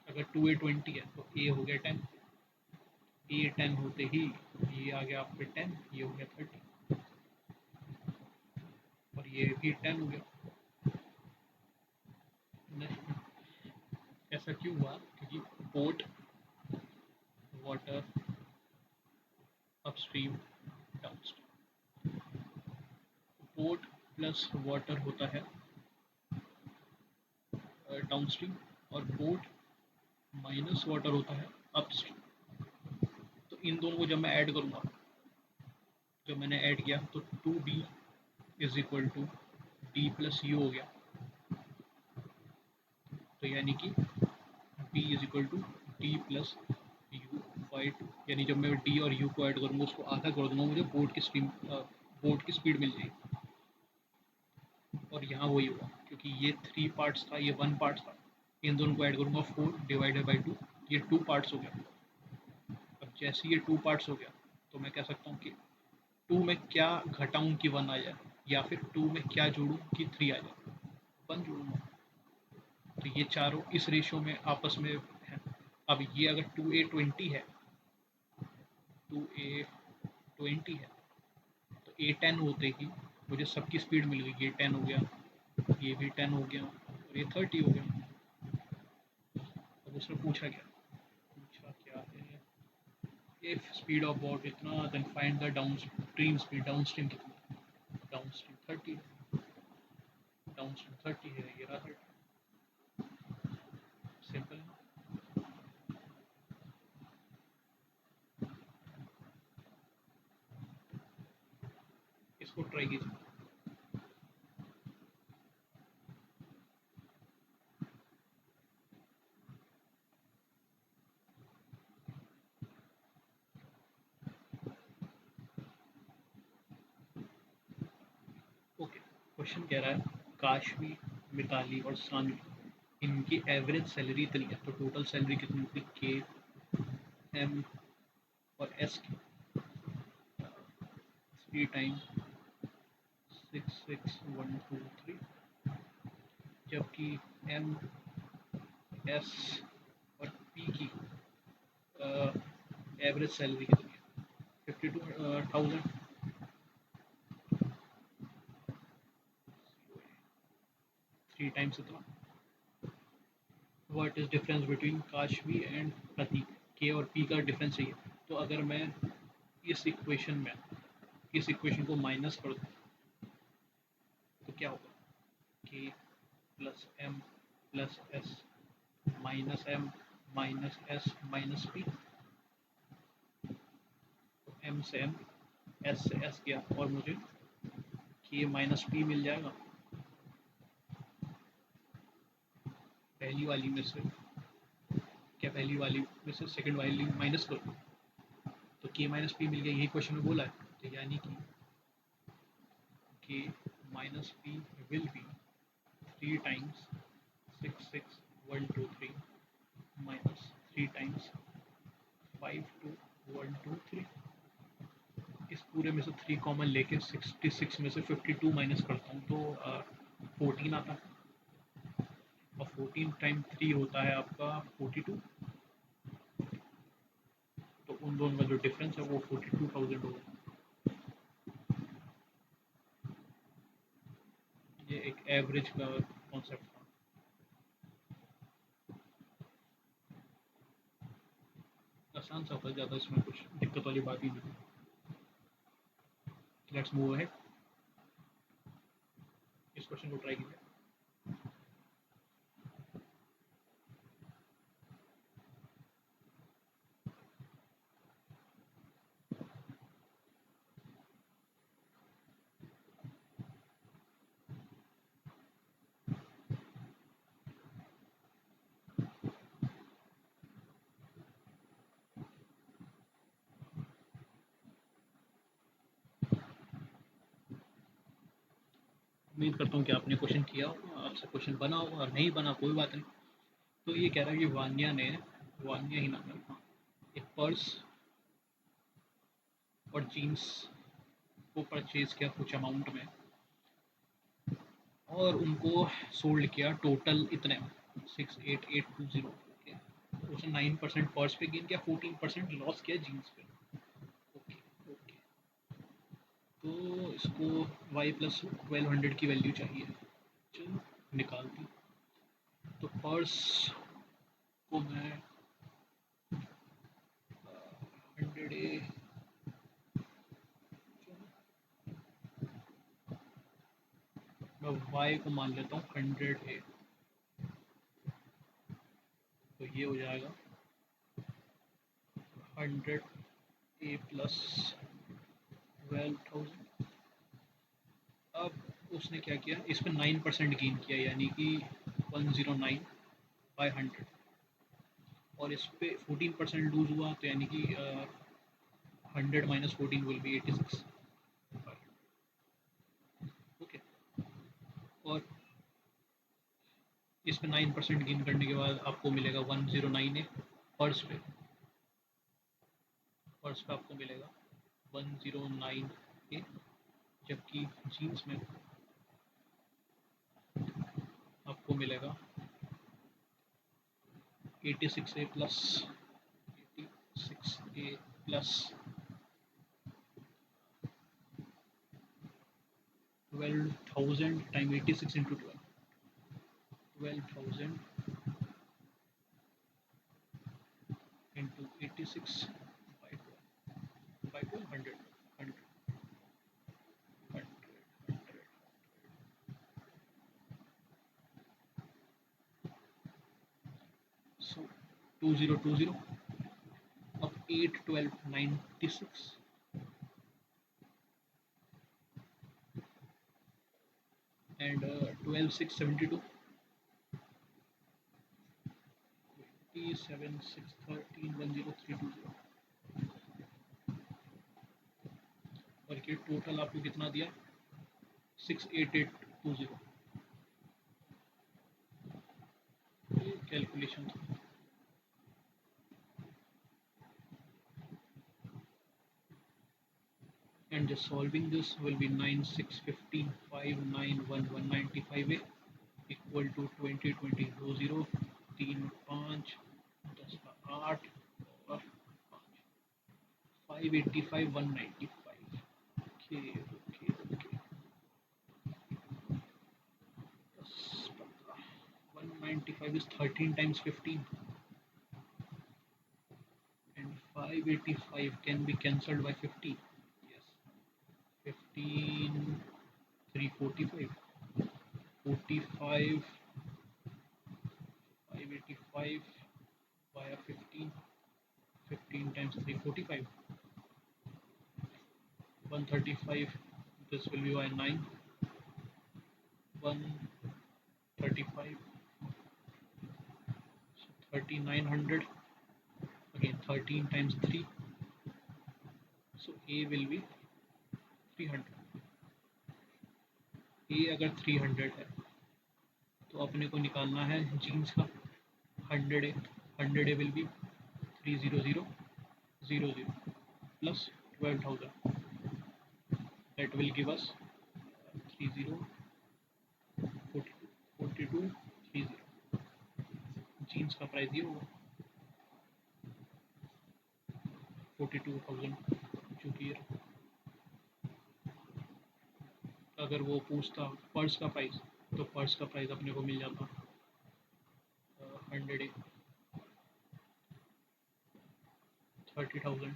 अगर 2A 20 है तो A हो गया 10, A 10 होते ही ये आ गया आपके 10, ये हो गया 30, और ये भी 10 हो गया। ऐसा क्यों हुआ, क्योंकि boat, water, upstream, downstream, boat plus water होता है डाउनस्ट्रीम, और बोट माइनस वाटर होता है अपस्ट्रीम। तो इन दोनों को जब मैं ऐड करूँगा, जब मैंने ऐड किया तो 2B is equal to D plus U हो गया, तो यानी कि B is equal to D plus U by 2, यानी जब मैं डी और यू को ऐड करूँगा, उसको आधा कर दूंगा, मुझे बोट की स्ट्रीम, बोट की स्पीड मिल जाएगी। और यहाँ वही हुआ, क्योंकि ये 3 पार्ट्स था, ये 1 पार्ट था, इन दोनों को ऐड करूँगा 4 डिवाइडेड बाई 2, ये 2 पार्ट्स हो गया। अब जैसे ये 2 पार्ट्स हो गया, तो मैं कह सकता हूँ कि 2 में क्या घटाऊँ कि 1 आ जाए, या फिर 2 में क्या जोड़ूं कि 3 आ जाए, 1 जोड़ूंगा। तो ये चारों इस रेशियो में आपस में है। अब ये अगर 2a20 है, 2a20 है, तो a10 होते ही मुझे सबकी स्पीड मिल गई। ये 10 हो गया, ये भी 10 हो गया और ये 30 हो गया। अब उसने पूछा क्या, पूछा क्या है, इफ स्पीड ऑफ बोट इतना then find the downstream speed. Downstream कितना, डाउनस्ट्रीम 30, डाउनस्ट्रीम 30 है, ये रहा 30। सिंपल है। इसको ट्राई कीजिए। ओके, क्वेश्चन कह रहा है काशवी, मिताली और सानवी, इनकी एवरेज सैलरी इतनी है, तो टोटल सैलरी कितनी होगी, के, एम और एस की 3 टाइम 66123, जबकि एम, एस और पी की एवरेज सैलरी कितनी है, 52,000। 3 टाइम्स इतना। What is difference between Kashvi and Prateek, के और पी का डिफरेंस चाहिए। तो अगर मैं इस इक्वेशन में इस इक्वेशन को माइनस कर दूँ तो क्या होगा, K plus M plus S minus M minus S minus P. तो एम से एम, एस से एस गया और मुझे के माइनस पी मिल जाएगा। पहली वाली में से क्या, पहली वाली में से सेकंड वाली माइनस कर दूँ तो के माइनस पी मिल गया, यही क्वेश्चन में बोला है। तो यानी कि के minus P will be 3 times 66123 minus 3 times 52123। इस पूरे में से 3 कॉमन लेके 66 में से 52 माइनस करता हूँ तो 14 आता है। और 14 टाइम 3 होता है आपका 42। तो उन दोनों का जो डिफरेंस है वो 42,000 होगा। ये एक एवरेज का कॉन्सेप्ट था। आसान सा था, ज़्यादा इसमें कुछ दिक्कत वाली बात ही नहीं। Let's move ahead. इस क्वेश्चन को ट्राई कीजिए। उम्मीद करता हूँ कि आपने क्वेश्चन किया होगा, आपसे क्वेश्चन बना होगा, और नहीं बना कोई बात नहीं। तो ये कह रहा है कि वान्या ने, वान्या ही नाम है, हाँ, एक पर्स और जीन्स को परचेज किया कुछ अमाउंट में और उनको सोल्ड किया टोटल इतने में 68820। उसने 9% पर्स पे गेन किया, 14% लॉस किया जीन्स पे। ओके ओके, तो इसको y प्लस 1200 की वैल्यू चाहिए। चलो निकाल दी। तो पर्स को मैं 100 मैं y को मान लेता हूँ 100 तो ये हो जाएगा 100 प्लस 12,000। अब उसने क्या किया, इस पर 9% गेन किया यानी कि 109/100, और इस पे 14% लूज हुआ तो यानी कि 100 - 14 विल बी 86। ओके, और इस पे 9% गेन करने के बाद आपको मिलेगा 109 पर्स पे, पर्स पे आपको मिलेगा 109 ए। जबकि जीन्स में आपको मिलेगा 86A plus, 86A plus 12,000 time 86 into 12,000 into 86 by 12 100 so 2020 of 8 12 96 and 12 6 72 7 6 13 10320 और ये टोटल आपको कितना दिया 68820 कैलकुलेशन था and just solving this will be 9 6 15 5 9 1 195 equal to 20 20 0 3 5 10 का 8 और 5 585 195 okay okay okay 195 is 13 times 15 and 585 can be cancelled by 50 yes 15 345 45 585 via 15 15 times 345 135 this will be by 9 135 so 3900 again 13 times 3 so A will be 300 A अगर 300 है तो अपने को निकालना है जीन्स का 100 A will be 30000 plus 12,000 that will give us 30 42 42 30 jeans का प्राइस ये होगा 42,000 जो कि अगर वो पूछता पर्स का प्राइस तो पर्स का प्राइस अपने को मिल जाता 100 30,000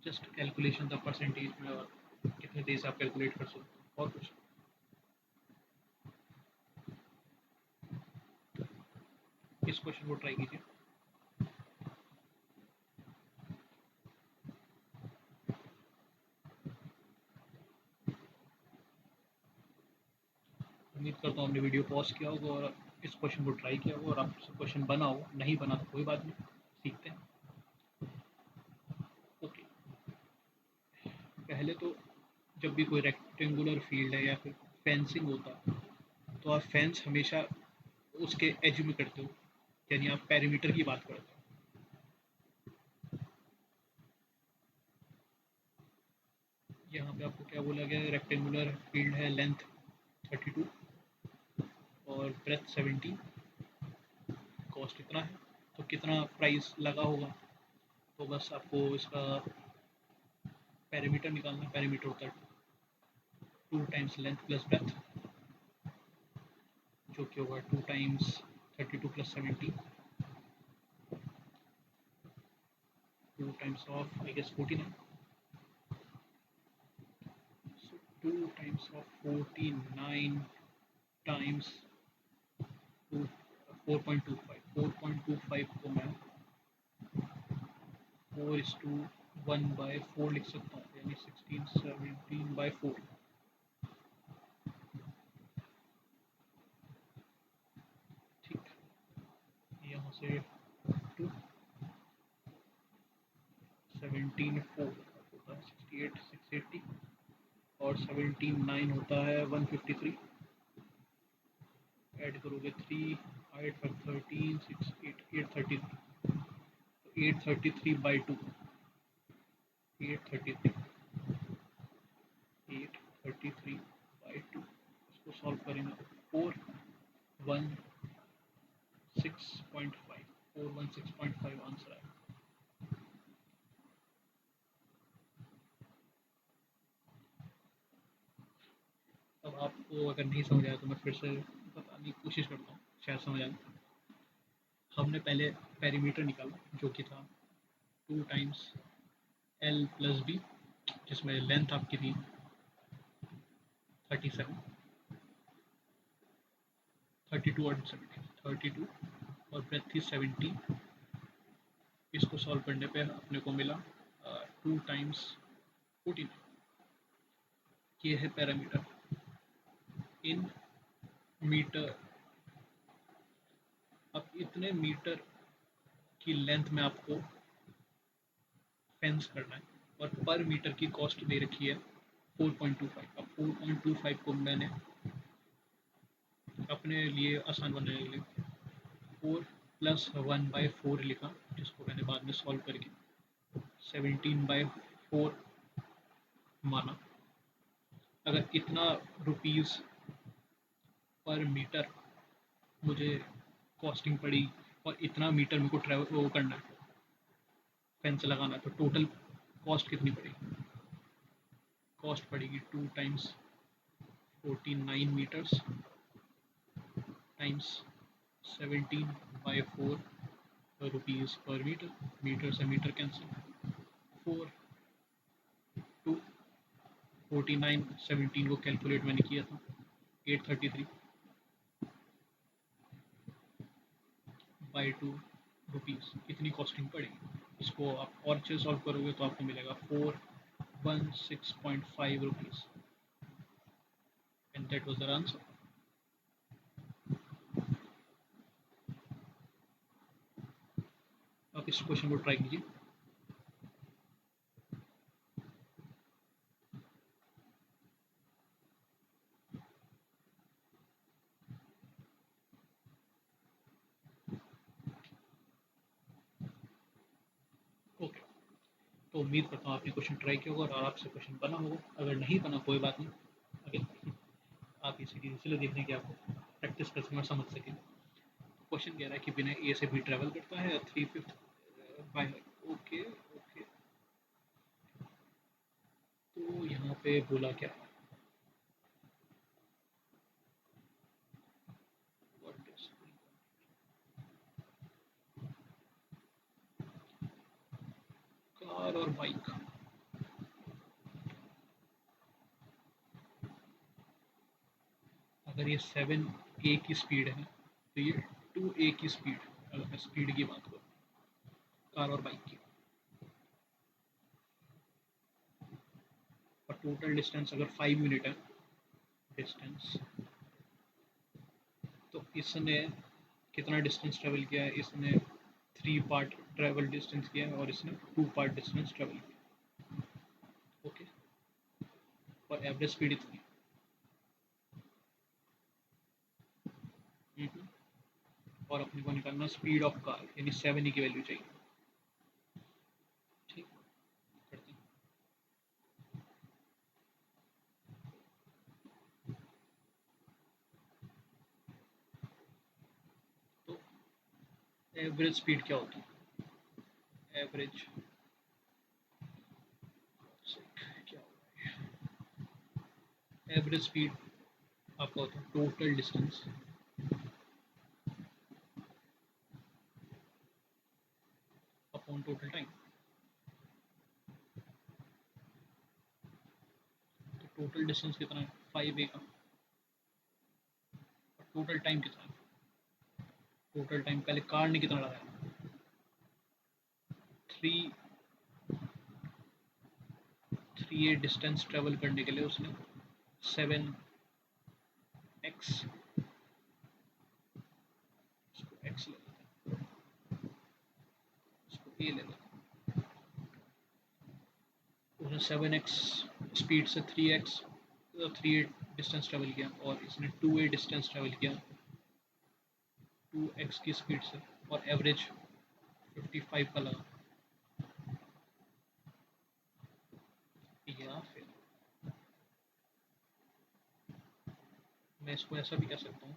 जस्ट कैलकुलेशन था परसेंटेज में और कितने देर से आप कैलकुलेट कर सकते हो और कुछ इस क्वेश्चन को ट्राई कीजिए उम्मीद करता हूँ आपने वीडियो पॉज किया होगा और इस क्वेश्चन को ट्राई किया होगा और आपसे क्वेश्चन बना हो नहीं बना तो कोई बात नहीं सीखते हैं ओके पहले तो जब भी कोई रेक्टेंगुलर फील्ड है या फिर फेंसिंग होता है तो आप फेंस हमेशा उसके एज में करते हो यानी आप पेरीमीटर की बात करते हो यहाँ पे आपको क्या बोला गया है रेक्टेंगुलर फील्ड है लेंथ 32 और ब्रेथ 70 कॉस्ट इतना है तो कितना प्राइस लगा होगा तो बस आपको इसका पेरीमीटर निकालना पेरीमीटर होता है 2 टाइम्स लेंथ प्लस ब्रेथ जो कि होगा 2 times 32 plus 70 2 times of I guess 49 so 2 times of 49 times 2 4.25 को मैं 4:1/4 लिख सकता हूँ यानी 16 17/4 ठीक यहाँ से 2 17 4 होता है 68 680 और 17 9 होता है 153 ऐड करोगे 3 8 for 13 6 8 833 833 by 2 833 833 by 2 इसको सॉल्व करेंगे 416.5 416.5 आंसर है। अब आपको अगर नहीं समझ आया तो मैं फिर से बताने की कोशिश करता हूँ, शायद समझ आए। हमने पहले पेरीमीटर निकाला जो कि था 2 टाइम्स एल प्लस बी, जिसमें लेंथ आपकी थी 37 32 और 17 32 और ब्रेथ थी 17। इसको सॉल्व करने पे अपने को मिला 2 टाइम्स 14। ये है पैरामीटर इन मीटर। अब इतने मीटर की लेंथ में आपको फेंस करना है और पर मीटर की कॉस्ट दे रखी है 4.25। अब 4.25 को मैंने अपने लिए आसान बनाने के लिए 4 प्लस 1/4 लिखा, जिसको मैंने बाद में सॉल्व करके 17/4 माना। अगर इतना रुपीस पर मीटर मुझे कॉस्टिंग पड़ी और इतना मीटर मेरे को ट्रैवल वो करना है, फेंस लगाना है, तो टोटल कॉस्ट कितनी पड़ेगी? कॉस्ट पड़ेगी 2 टाइम्स 49 मीटर्स टाइम्स 17/4 रुपीज़ पर मीटर। मीटर से मीटर कैंसिल, 4 2 49 17 को कैलकुलेट मैंने किया था 833 बाई 2 रुपीज़ कितनी कॉस्टिंग पड़ेगी। इसको आप और अच्छे सॉल्व करोगे तो आपको मिलेगा 416.5 rupees and that was the answer. आप इस क्वेश्चन को ट्राई कीजिए। ओके, तो उम्मीद करता हूँ आपने क्वेश्चन ट्राई किया होगा और आपसे क्वेश्चन बना होगा। अगर नहीं बना कोई बात नहीं, अगर आप ये सीरीज इसलिए देखने की आपको प्रैक्टिस कर सकें और समझ सकें। क्वेश्चन कह रहा है कि बिना ए से बी ट्रैवल करता है 3/5 बाय। ओके ओके, तो यहाँ पे बोला क्या, कार और बाइक। अगर ये 7a की स्पीड है तो ये 2a की स्पीड, अगर मैं स्पीड की बात करूँ कार और बाइक की, और टोटल डिस्टेंस अगर 5 यूनिट है डिस्टेंस, तो इसने कितना डिस्टेंस ट्रेवल किया है? इसने 3 पार्ट ट्रेवल डिस्टेंस किया है और इसने 2 पार्ट डिस्टेंस ट्रेवल किया। ओके, और एवरेज स्पीड इतनी। और अपने को निकालना स्पीड ऑफ कार, यानी 7 की वैल्यू चाहिए। ठीक, करते हैं। तो एवरेज स्पीड क्या होती है? एवरेज क्या होता है? एवरेज स्पीड आपका होता है total distance upon total time. तो टोटल डिस्टेंस कितना है? 5a का। और टोटल टाइम कितना है? टोटल टाइम पहले कार ने कितना लगाया? 3 3a डिस्टेंस ट्रेवल करने के लिए उसने 7x, इसको x ले लेते हैं, इसको a ले लेते हैं। उसने 7x स्पीड से 3x 3a डिस्टेंस ट्रेवल किया और इसने 2a डिस्टेंस ट्रेवल किया 2x की स्पीड से और एवरेज 55 का लगा, या फिर मैं इसको ऐसा भी कह सकता हूँ,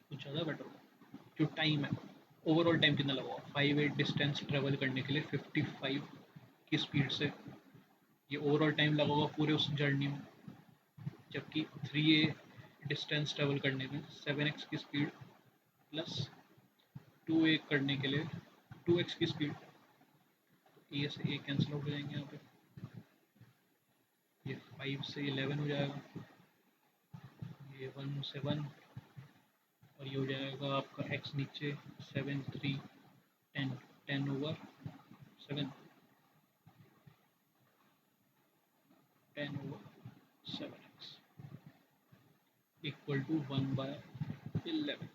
कुछ ज़्यादा बेटर होगा। जो टाइम है, ओवरऑल टाइम कितना लगा होगा, 5 डिस्टेंस ट्रेवल करने के लिए 55 की स्पीड से, ये ओवरऑल टाइम लगा होगा पूरे उस जर्नी में। जबकि 3 डिस्टेंस ट्रेवल करने में 7x की स्पीड प्लस 2 करने के लिए 2x की स्पीड, ए से ए कैंसिल आउट हो जाएंगे यहाँ पे, ये 5 से 11 हो जाएगा, ये 1 से 1, और ये हो जाएगा आपका x नीचे 7 3 10, 10/7, 10/7x इक्वल टू 1/11।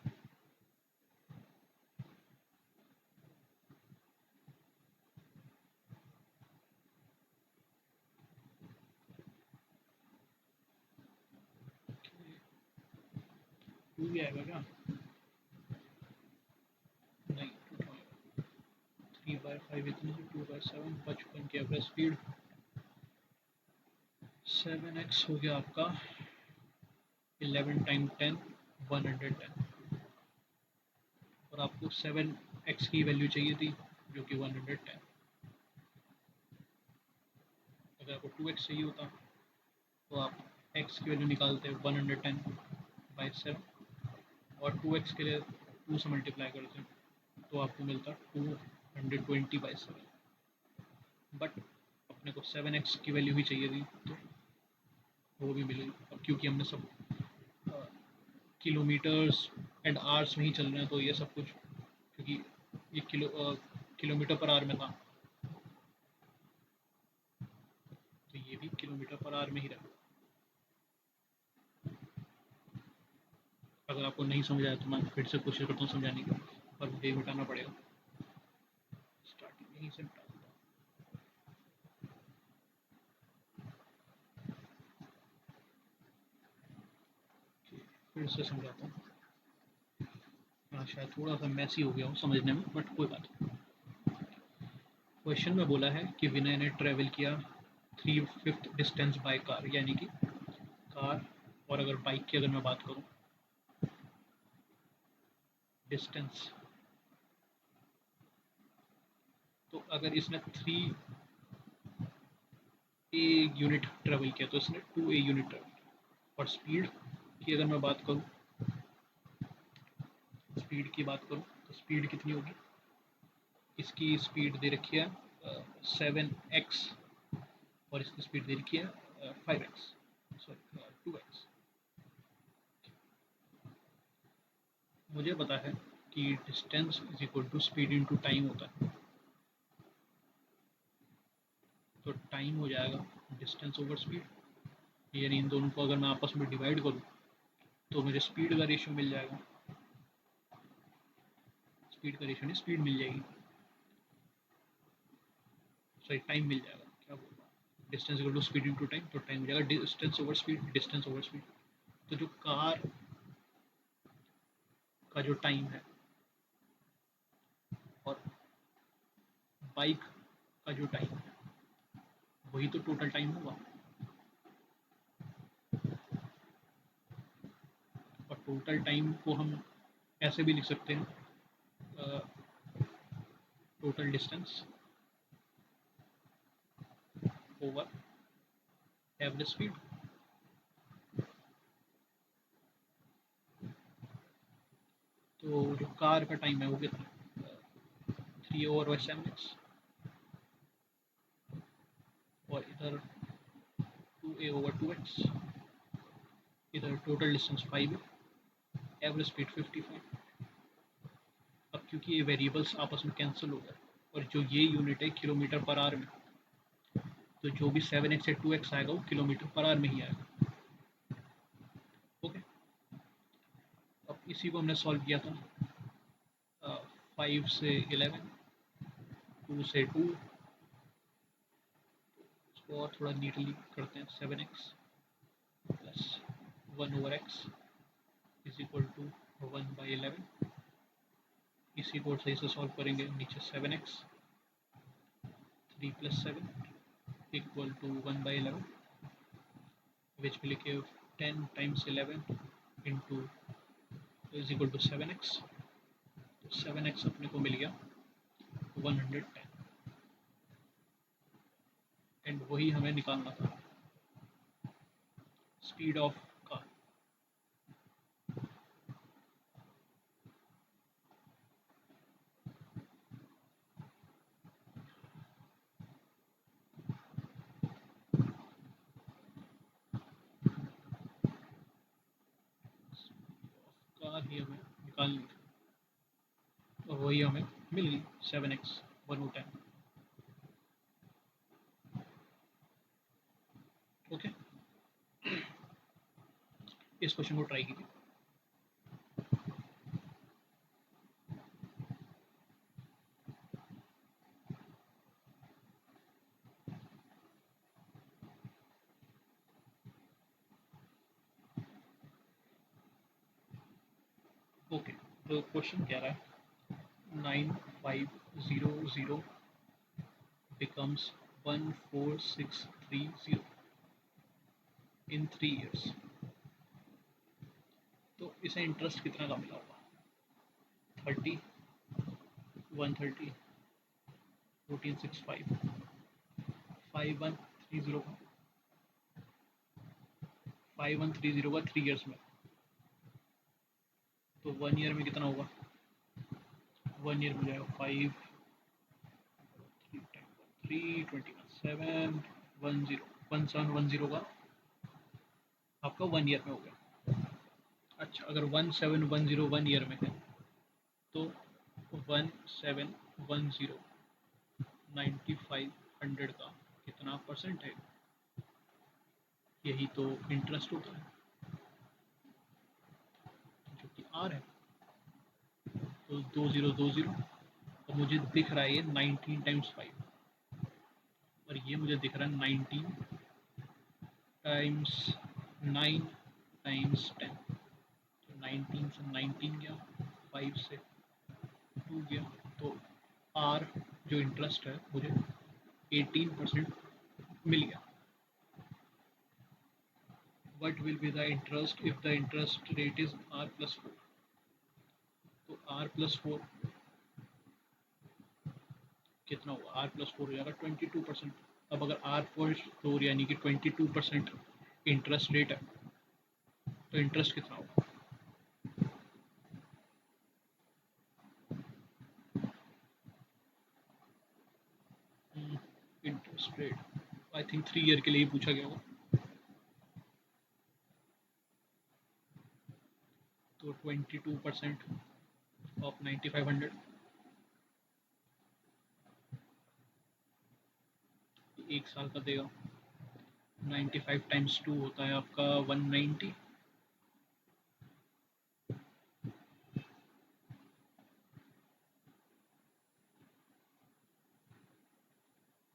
टू भी आएगा क्या? नहीं, 3/5 इतनी सी, 2/7, 55 की एवरेज स्पीड, 7x हो गया आपका 11 टाइम 10, 110, और आपको 7x की वैल्यू चाहिए थी जो कि 110। अगर आपको 2x चाहिए होता तो आप x की वैल्यू निकालते 110/7, और 2x के लिए 2 से मल्टीप्लाई करते तो आपको मिलता 220/7। बट अपने को 7x की वैल्यू भी चाहिए थी, तो वो भी मिलेगी। अब क्योंकि हमने सब किलोमीटर्स एंड आवर्स में ही चल रहे हैं, तो ये सब कुछ, क्योंकि ये किलोमीटर पर आवर में था, तो ये भी किलोमीटर पर आवर में ही रहेगा। अगर आपको नहीं समझ आया तो मैं फिर से कोशिश करता हूँ समझाने की, पर मुझे मिटाना पड़ेगा, स्टार्टिंग यहीं से मिटा दूंगा। फिर से समझाता हूँ। हाँ, शायद थोड़ा सा मैसी हो गया हूँ समझने में, बट कोई बात नहीं। क्वेश्चन में बोला है कि विनय ने ट्रेवल किया 3/5 डिस्टेंस बाय कार, यानी कि कार, और अगर बाइक की अगर मैं बात करूँ डिस्टेंस, तो अगर इसने 3 यूनिट ट्रेवल किया तो इसने 2 यूनिट ट्रेवल किया। और स्पीड की अगर मैं बात करूँ, तो स्पीड कितनी होगी, इसकी स्पीड दे रखी है 7x, और इसकी स्पीड दे रखी है 5x, सॉरी 2x। मुझे पता है कि distance is equal to speed into time होता है, तो टाइम हो जाएगा डिस्टेंस ओवर स्पीड, यानी इन दोनों को अगर मैं आपस में डिवाइड करूँ तो मुझे स्पीड का रेशियो मिल जाएगा, स्पीड का रेशियो नहीं, स्पीड मिल जाएगी, सॉरी टाइम मिल जाएगा, क्या बोल रहा हूँ, distance equal to speed into time, तो टाइम हो जाएगा distance over speed, distance over speed. तो जो कार का जो टाइम है और बाइक का जो टाइम है, वही तो टोटल टाइम होगा। और टोटल टाइम को हम ऐसे भी लिख सकते हैं, total distance over average speed. तो जो कार का टाइम है वो कितना, 3/7x, और इधर 2a/2x, इधर टोटल डिस्टेंस 5 है, एवरेज स्पीड 55। अब क्योंकि ये वेरिएबल्स आपस में कैंसिल हो गए, और जो ये यूनिट है किलोमीटर पर आवर में, तो जो भी 7x या 2x आएगा वो किलोमीटर पर आवर में ही आएगा। ओके, अब इसी को हमने सॉल्व किया था 5 से 11, 2 से 2, इसको और थोड़ा नीटली करते हैं, 7x plus 1/x is equal to 1/11। इसी को सही से सॉल्व करेंगे, नीचे 7x 3 + 7 equal to 1/11, which will give 10 × 11 into is equal to 7x। तो 7x अपने को मिल गया 110, एंड वही हमें निकालना था स्पीड ऑफ कार। कार ही हमें निकालनी थी, और वही हमें मिल गई 7x 110। ओके, इस क्वेश्चन को ट्राई कीजिए। ओके, तो क्वेश्चन कह रहा है 9500 becomes 14630 in 3 years। तो इसे इंटरेस्ट कितना का मिला होगा? 30, 130, 1465, 5130 का 5130 का 3 ईयर्स में। तो 1 ईयर में कितना होगा? 1 ईयर में जाएगा 5 1710 का आपका 1 ईयर में हो गया। अच्छा, अगर 1710 1 ईयर में है तो 1710 9500 का कितना परसेंट है? यही तो इंटरेस्ट होता है, जो कि आर है। तो 2020, और मुझे दिख रहा है ये 19 × 5, और ये मुझे दिख रहा है 19 × 9 × 10। तो 19 से 19 गया, 5 से 2 गया, तो आर जो इंटरेस्ट है मुझे 18% मिल गया। What will be the interest if the interest rate is r + 4? तो r + 4 कितना होगा? r + 4 हो जाएगा 22%। अब अगर r + 4 यानी कि 22% इंटरेस्ट रेट है, तो इंटरेस्ट कितना होगा? Interest rate I think 3 year के लिए ही पूछा गया होगा। तो 22% ऑफ 9500 एक साल का देगा। 95 × 2 होता है आपका 190,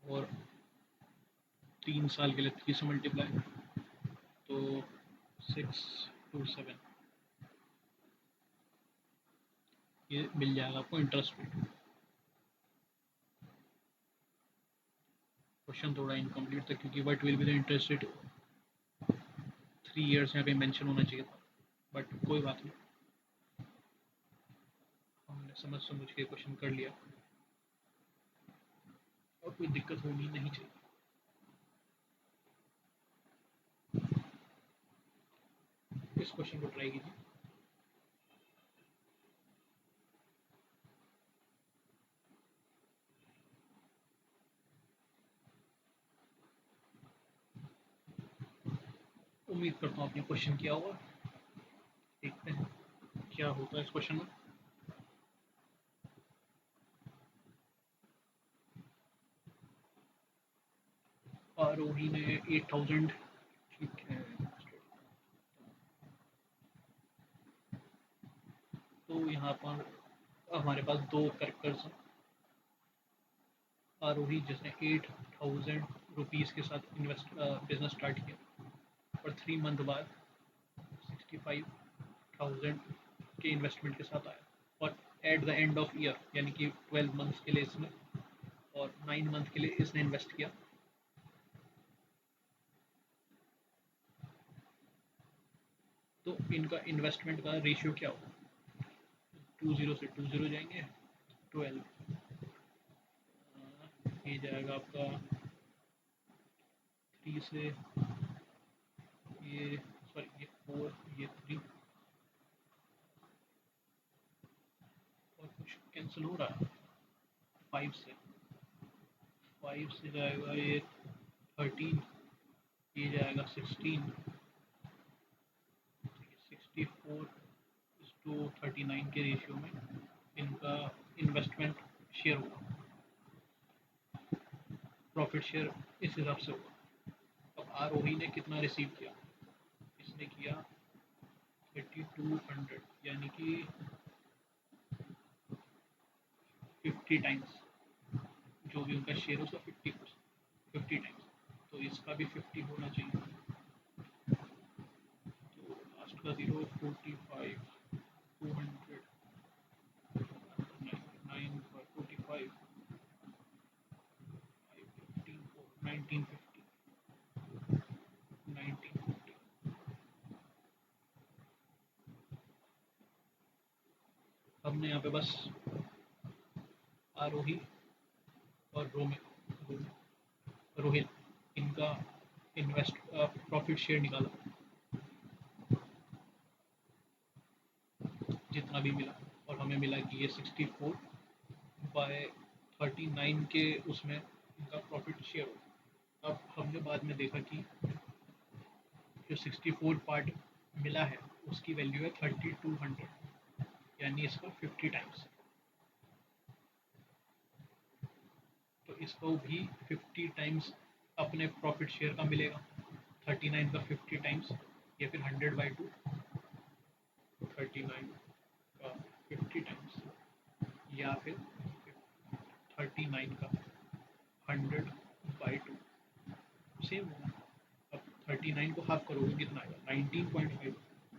और 3 साल के लिए 3 से मल्टीप्लाई, तो 627 ये मिल जाएगा आपको इंटरेस्ट रेट। क्वेश्चन थोड़ा इनकम्प्लीट था क्योंकि what will be the interest rate 3 years यहाँ पे मेंशन होना चाहिए था, बट कोई बात नहीं, हमने समझ के क्वेश्चन कर लिया, और कोई दिक्कत होनी नहीं चाहिए। इस क्वेश्चन को ट्राई कीजिए। उम्मीद करता हूँ आपने क्वेश्चन किया होगा। देखते हैं क्या होता है इस क्वेश्चन में। आरोही ने 8000, ठीक है। तो यहाँ पर हमारे पास दो करेक्टर्स हैं। आरोही जिसने 8000 रुपीज़ के साथ बिजनेस स्टार्ट किया, और 3 मंथ बाद 65,000 के इन्वेस्टमेंट के साथ आया, और at the end of year यानी कि 12 मंथ्स के लिए इसने और 9 मंथ के लिए इसने इन्वेस्ट किया, तो इनका इन्वेस्टमेंट का रेशियो क्या होगा? 20 से 20 जाएंगे, 12, ये जाएगा आपका 3 से ये, सॉरी ये 4, ये 3, और कुछ कैंसिल हो रहा है, 5 से, 5 से जाएगा ये 13, ये जाएगा 16, 64:39 के रेशियो में इनका इन्वेस्टमेंट शेयर होगा, प्रॉफिट शेयर इस हिसाब से होगा। अब आरोही ने कितना रिसीव किया? इसने किया 3200, यानी कि 50 टाइम्स, जो भी उनका शेयर है उसका 50 टाइम्स, तो इसका भी 50 होना चाहिए, तो लास्ट का 0, 45, 200, 9, 45, 1950, 1950। हमने यहाँ पे बस आरोही और रोहित इनका इन्वेस्ट प्रॉफिट शेयर निकाला, जितना भी मिला, और हमें मिला कि ये 64/39 के उसमें इनका प्रॉफिट शेयर हो। अब हमने बाद में देखा कि जो 64 पार्ट मिला है उसकी वैल्यू है 3200, यानी इसका 50 टाइम्स, तो इसको भी 50 टाइम्स अपने प्रॉफिट शेयर का मिलेगा, 39 का 50 टाइम्स, या फिर 100/2, 39 का 50 टाइम्स, या फिर 39 का 100/2, सेम होगा। अब 39 को हाफ करोगे कितना आएगा? 19.5,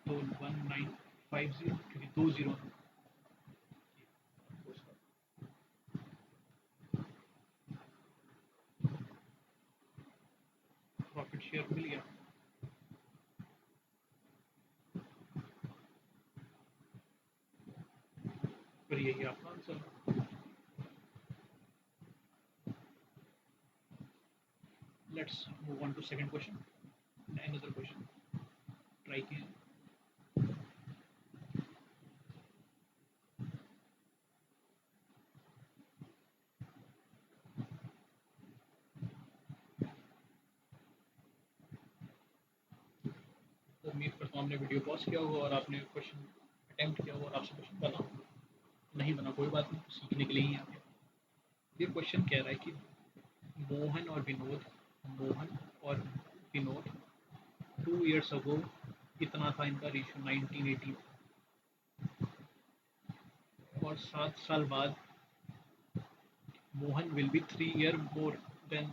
तो 1950, क्योंकि 2 जीरो प्रॉफिट शेयर मिल गया। फिर यही आपका आंसर है। Let's move on to second question, another question try किए। तो उम्मीद करता हूँ आपने वीडियो पॉज किया होगा और आपने क्वेश्चन अटेम्प्ट किया होगा और आपसे क्वेश्चन बना होगा, नहीं बना कोई बात नहीं, सीखने के लिए ही आते हैं। ये क्वेश्चन कह रहा है कि मोहन और विनोद मोहन और विनोद 2 years अगो कितना था इनका रेशियो 1980, और 7 साल बाद Mohan will be 3 year more than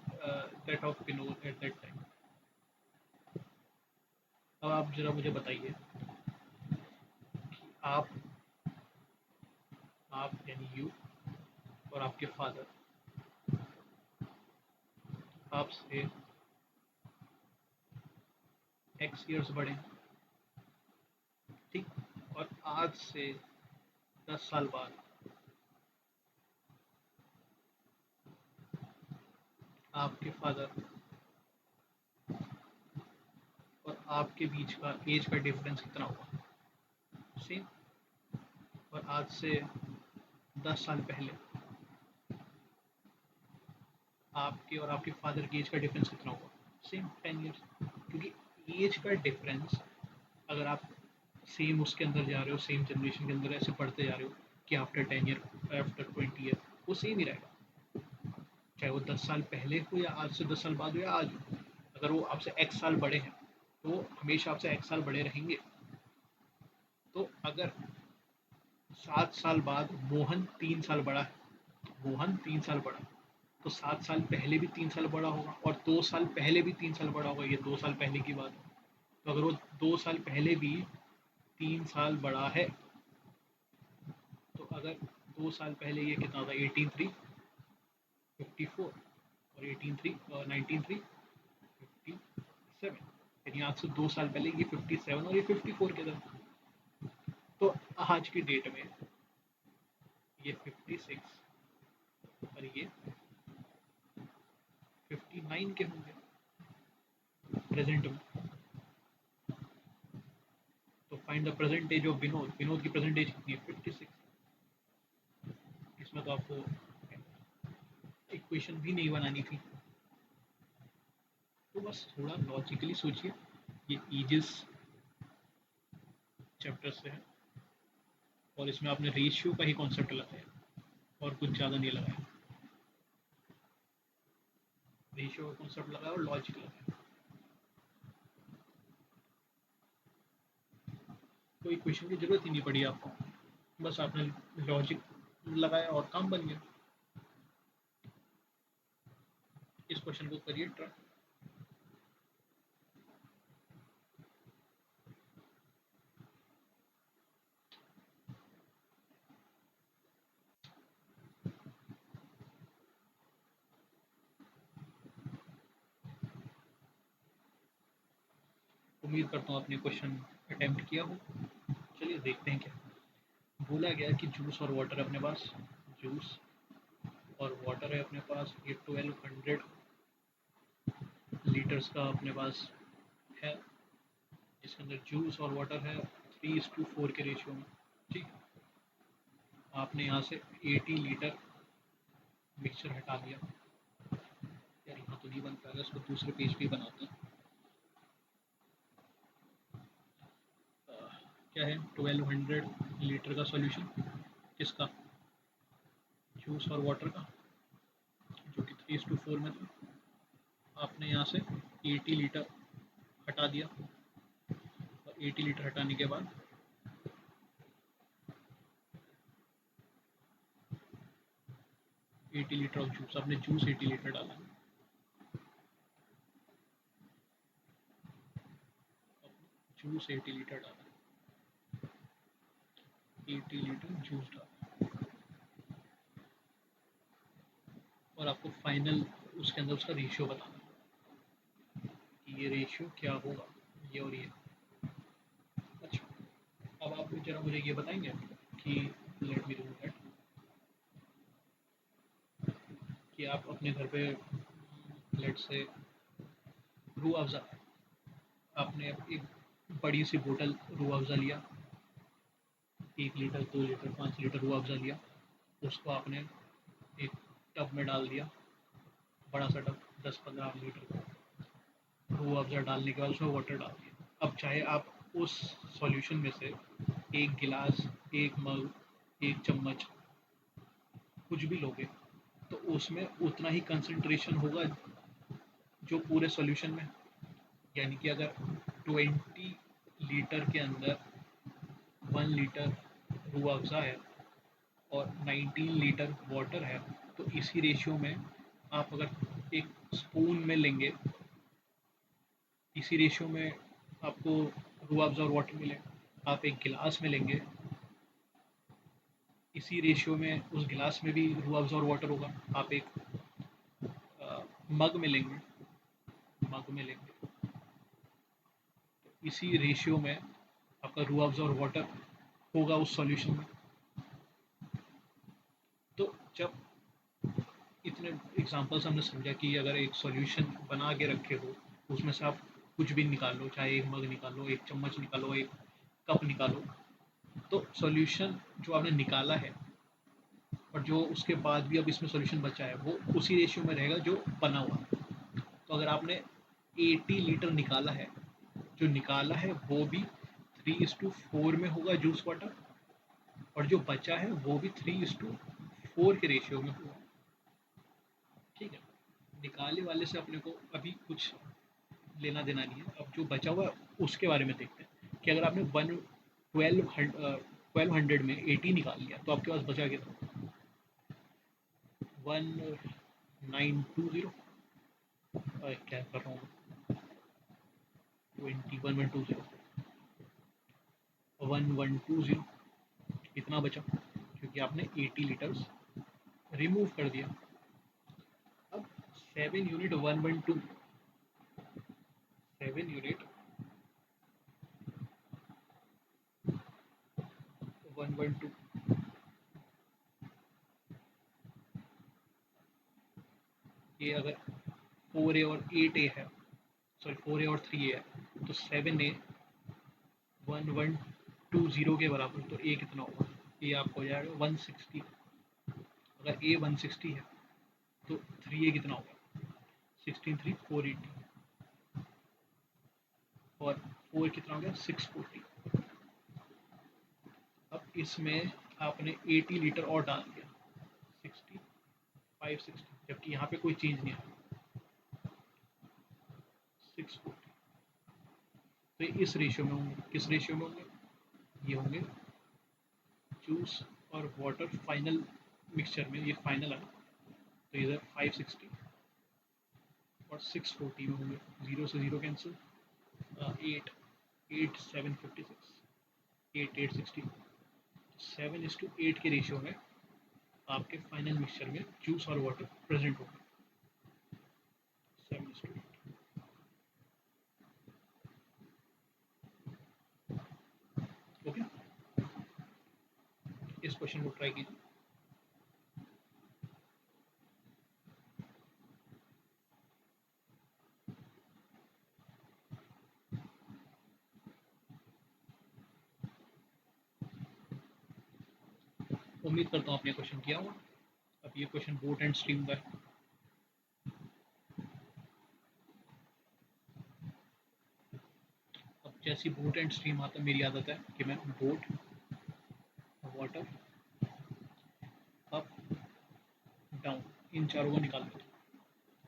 that of Vinod at that time. अब आप जरा मुझे बताइए कि आप यानी यू और आपके फादर आपसे x years बड़े हैं, ठीक, और आज से 10 साल बाद आपके फादर और आपके बीच का एज का डिफरेंस कितना होगा? सेम। और आज से 10 साल पहले आपके और आपके फादर के एज का डिफरेंस कितना होगा? सेम, 10 years, क्योंकि एज का डिफरेंस अगर आप सेम उसके अंदर जा रहे हो, सेम जनरेशन के अंदर ऐसे पढ़ते जा रहे हो कि आफ्टर 10 year, आफ्टर 20 year, वो सेम ही रहेगा, चाहे वो 10 साल पहले हो या आज से 10 साल बाद हो या आज हो। अगर वो आपसे x साल बड़े हैं तो वो हमेशा आपसे x साल बड़े रहेंगे। तो अगर 7 साल बाद मोहन 3 साल बड़ा है, मोहन 3 साल बड़ा, तो 7 साल पहले भी 3 साल बड़ा होगा, और 2 साल पहले भी 3 साल बड़ा होगा, ये 2 साल पहले की बात है। तो अगर वो 2 साल पहले भी 3 साल बड़ा है। तो अगर 2 साल पहले ये कितना था, 18 3 54, और 18 3 19 3 57, यानी आज से 2 साल पहले ये 57 और ये 54 के था। तो आज की डेट में ये 56 और ये 59 के होंगे प्रेजेंट में। तो find the present age of Vinod. Vinod की प्रेजेंट एज कितनी है, 56। इसमें तो आपको इक्वेशन भी नहीं बनानी थी। तो बस थोड़ा लॉजिकली सोचिए। ये ईजिस चैप्टर से है और इसमें आपने रेशियो का ही कॉन्सेप्ट लगाया और कुछ ज़्यादा नहीं लगाया। रेशियो का कॉन्सेप्ट लगाया और लॉजिक लगाया। कोई क्वेश्चन की जरूरत ही नहीं पड़ी आपको, बस आपने लॉजिक लगाया और काम बन गया। इस क्वेश्चन को करिए ट्राई। उम्मीद करता हूँ आपने क्वेश्चन अटेम्प्ट किया हो। चलिए देखते हैं क्या बोला गया कि जूस और वाटर अपने पास। जूस और वाटर है अपने पास। ये 1200 लीटर्स का अपने पास है, जिसके अंदर जूस और वाटर है 3:4 के रेशियो में। ठीक, आपने यहाँ से 80 लीटर मिक्सचर हटा दिया। यार यहाँ तो नहीं बन पाएगा, इसको दूसरे पेज पे बनाते हैं। क्या है 1200 लीटर का सॉल्यूशन, किसका, जूस और वाटर का, जो कि 3:4 में था। आपने यहाँ से 80 लीटर हटा दिया और 80 लीटर हटाने के बाद 80 लीटर ऑफ जूस, आपने जूस 80 लीटर डाला, जूस 80 लीटर डाला, 80 लीटर जूस डाला, और आपको फाइनल उसके अंदर उसका रेशियो बताना कि ये रेशियो क्या होगा, ये और ये। अच्छा, अब आप जरा मुझे ये बताएंगे कि लेट मी डू दैट, कि आप अपने घर पे लेट से रूह अफ़ज़ा, आपने एक बड़ी सी बोतल रूह अफ़ज़ा लिया, 1 litre 2 litre 5 litre Rooh Afza लिया, उसको आपने एक टब में डाल दिया, बड़ा सा टब 10-15 लीटर का। रूह अफ़ज़ा डालने के बाद उसमें वाटर डाल दिया। अब चाहे आप उस सॉल्यूशन में से एक गिलास, एक मग, एक चम्मच कुछ भी लोगे, तो उसमें उतना ही कंसंट्रेशन होगा जो पूरे सॉल्यूशन में। यानी कि अगर 20 लीटर के अंदर 1 लीटर रूह अफ़ज़ा है और 19 लीटर वाटर है, तो इसी रेशियो में आप अगर एक स्पून में लेंगे, इसी रेशियो में आपको रूह अफ़ज़ा और वाटर मिलेगा। आप एक गिलास में लेंगे, इसी रेशियो में उस गिलास में भी रूह अफ़ज़ा और वाटर होगा। आप एक मग में लेंगे, मग में लेंगे, इसी रेशियो में आपका रूह अफ़ज़ा और वाटर होगा उस सॉल्यूशन में। तो जब इतने एग्जांपल्स हमने समझा कि अगर एक सॉल्यूशन बना के रखे हो, उसमें से आप कुछ भी निकाल लो, चाहे एक मग निकालो, एक चम्मच निकालो, एक कप निकालो, तो सॉल्यूशन जो आपने निकाला है और जो उसके बाद भी अब इसमें सॉल्यूशन बचा है, वो उसी रेशियो में रहेगा जो बना हुआ है। तो अगर आपने 80 लीटर निकाला है, जो निकाला है वो भी 3:4 में होगा जूस वाटर, और जो बचा है वो भी 3:4 के रेशियो में होगा। ठीक है, निकाले वाले से अपने को अभी कुछ लेना देना नहीं है। अब जो बचा हुआ है उसके बारे में देखते हैं कि अगर आपने 1200 में 80 निकाल लिया, तो आपके पास बचा कितना, 1920, क्या कर रहा हूँ, 21 में 20, 1120 इतना बचा क्योंकि आपने 80 लीटर्स रिमूव कर दिया। अब 7 यूनिट 112, 7 यूनिट 112, ये अगर 4A और 8A है, सॉरी 4A और 3A है, तो 7A 1120 के बराबर, तो A कितना होगा? ये आपको हो जाएगा 160। अगर A 160 है तो 3A कितना होगा? 16 3 480, और 4 कितना हो गया? 640। अब इसमें आपने 80 लीटर और डाल दिया, 60 560, जबकि यहाँ पे कोई चेंज नहीं आया, 640। तो ये इस रेशियो में होंगे। किस रेशियो में होंगे? ये होंगे जूस और वाटर फाइनल मिक्सचर में, ये फाइनल है, तो इधर 560 और 640 में होंगे। 0 से 0 कैंसिल, 8 8 756, 8 860, 7:8 के रेशियो में आपके फाइनल मिक्सचर में जूस और वाटर प्रेजेंट होंगे, 7:8। ओके, इस क्वेश्चन को ट्राई कीजिए। उम्मीद करता हूँ आपने क्वेश्चन किया होगा। अब ये क्वेश्चन बोट एंड स्ट्रीम का है। अब जैसी बोट एंड स्ट्रीम आता है, मेरी आदत है कि मैं बोट, वाटर, अप, डाउन, इन चारों को निकाल देता हूँ।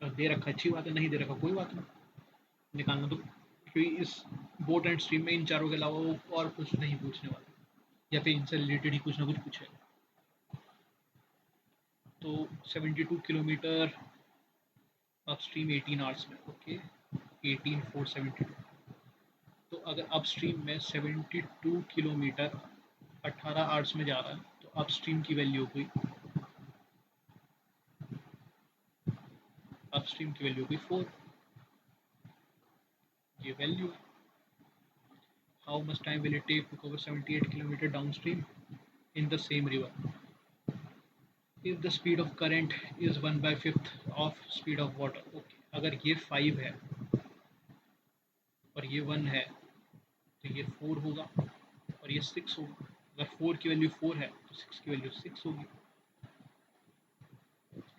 अगर दे रखा अच्छी बात है, नहीं दे रखा कोई बात नहीं, निकालना तो, क्योंकि इस बोट एंड स्ट्रीम में इन चारों के अलावा वो और कुछ नहीं पूछने वाला, या फिर इनसे रिलेटेड ही कुछ ना कुछ पूछेगा। तो 72 किलोमीटर अपस्ट्रीम 18 आवर्स में, ओके, 18,472। तो अगर अपस्ट्रीम में 72 किलोमीटर 18 आवर्स में जा रहा है, तो अपस्ट्रीम की वैल्यू हुई, अपस्ट्रीम की वैल्यू हुई 4, ये वैल्यू है। How much time will it take to cover 78 kilometre downstream in the same river if the speed of current is 1/5 of speed of water? Okay, अगर ये 5 है और ये 1 है, तो ये 4 होगा और ये 6 होगा। अगर 4 की वैल्यू 4 है तो 6 की वैल्यू 6 होगी।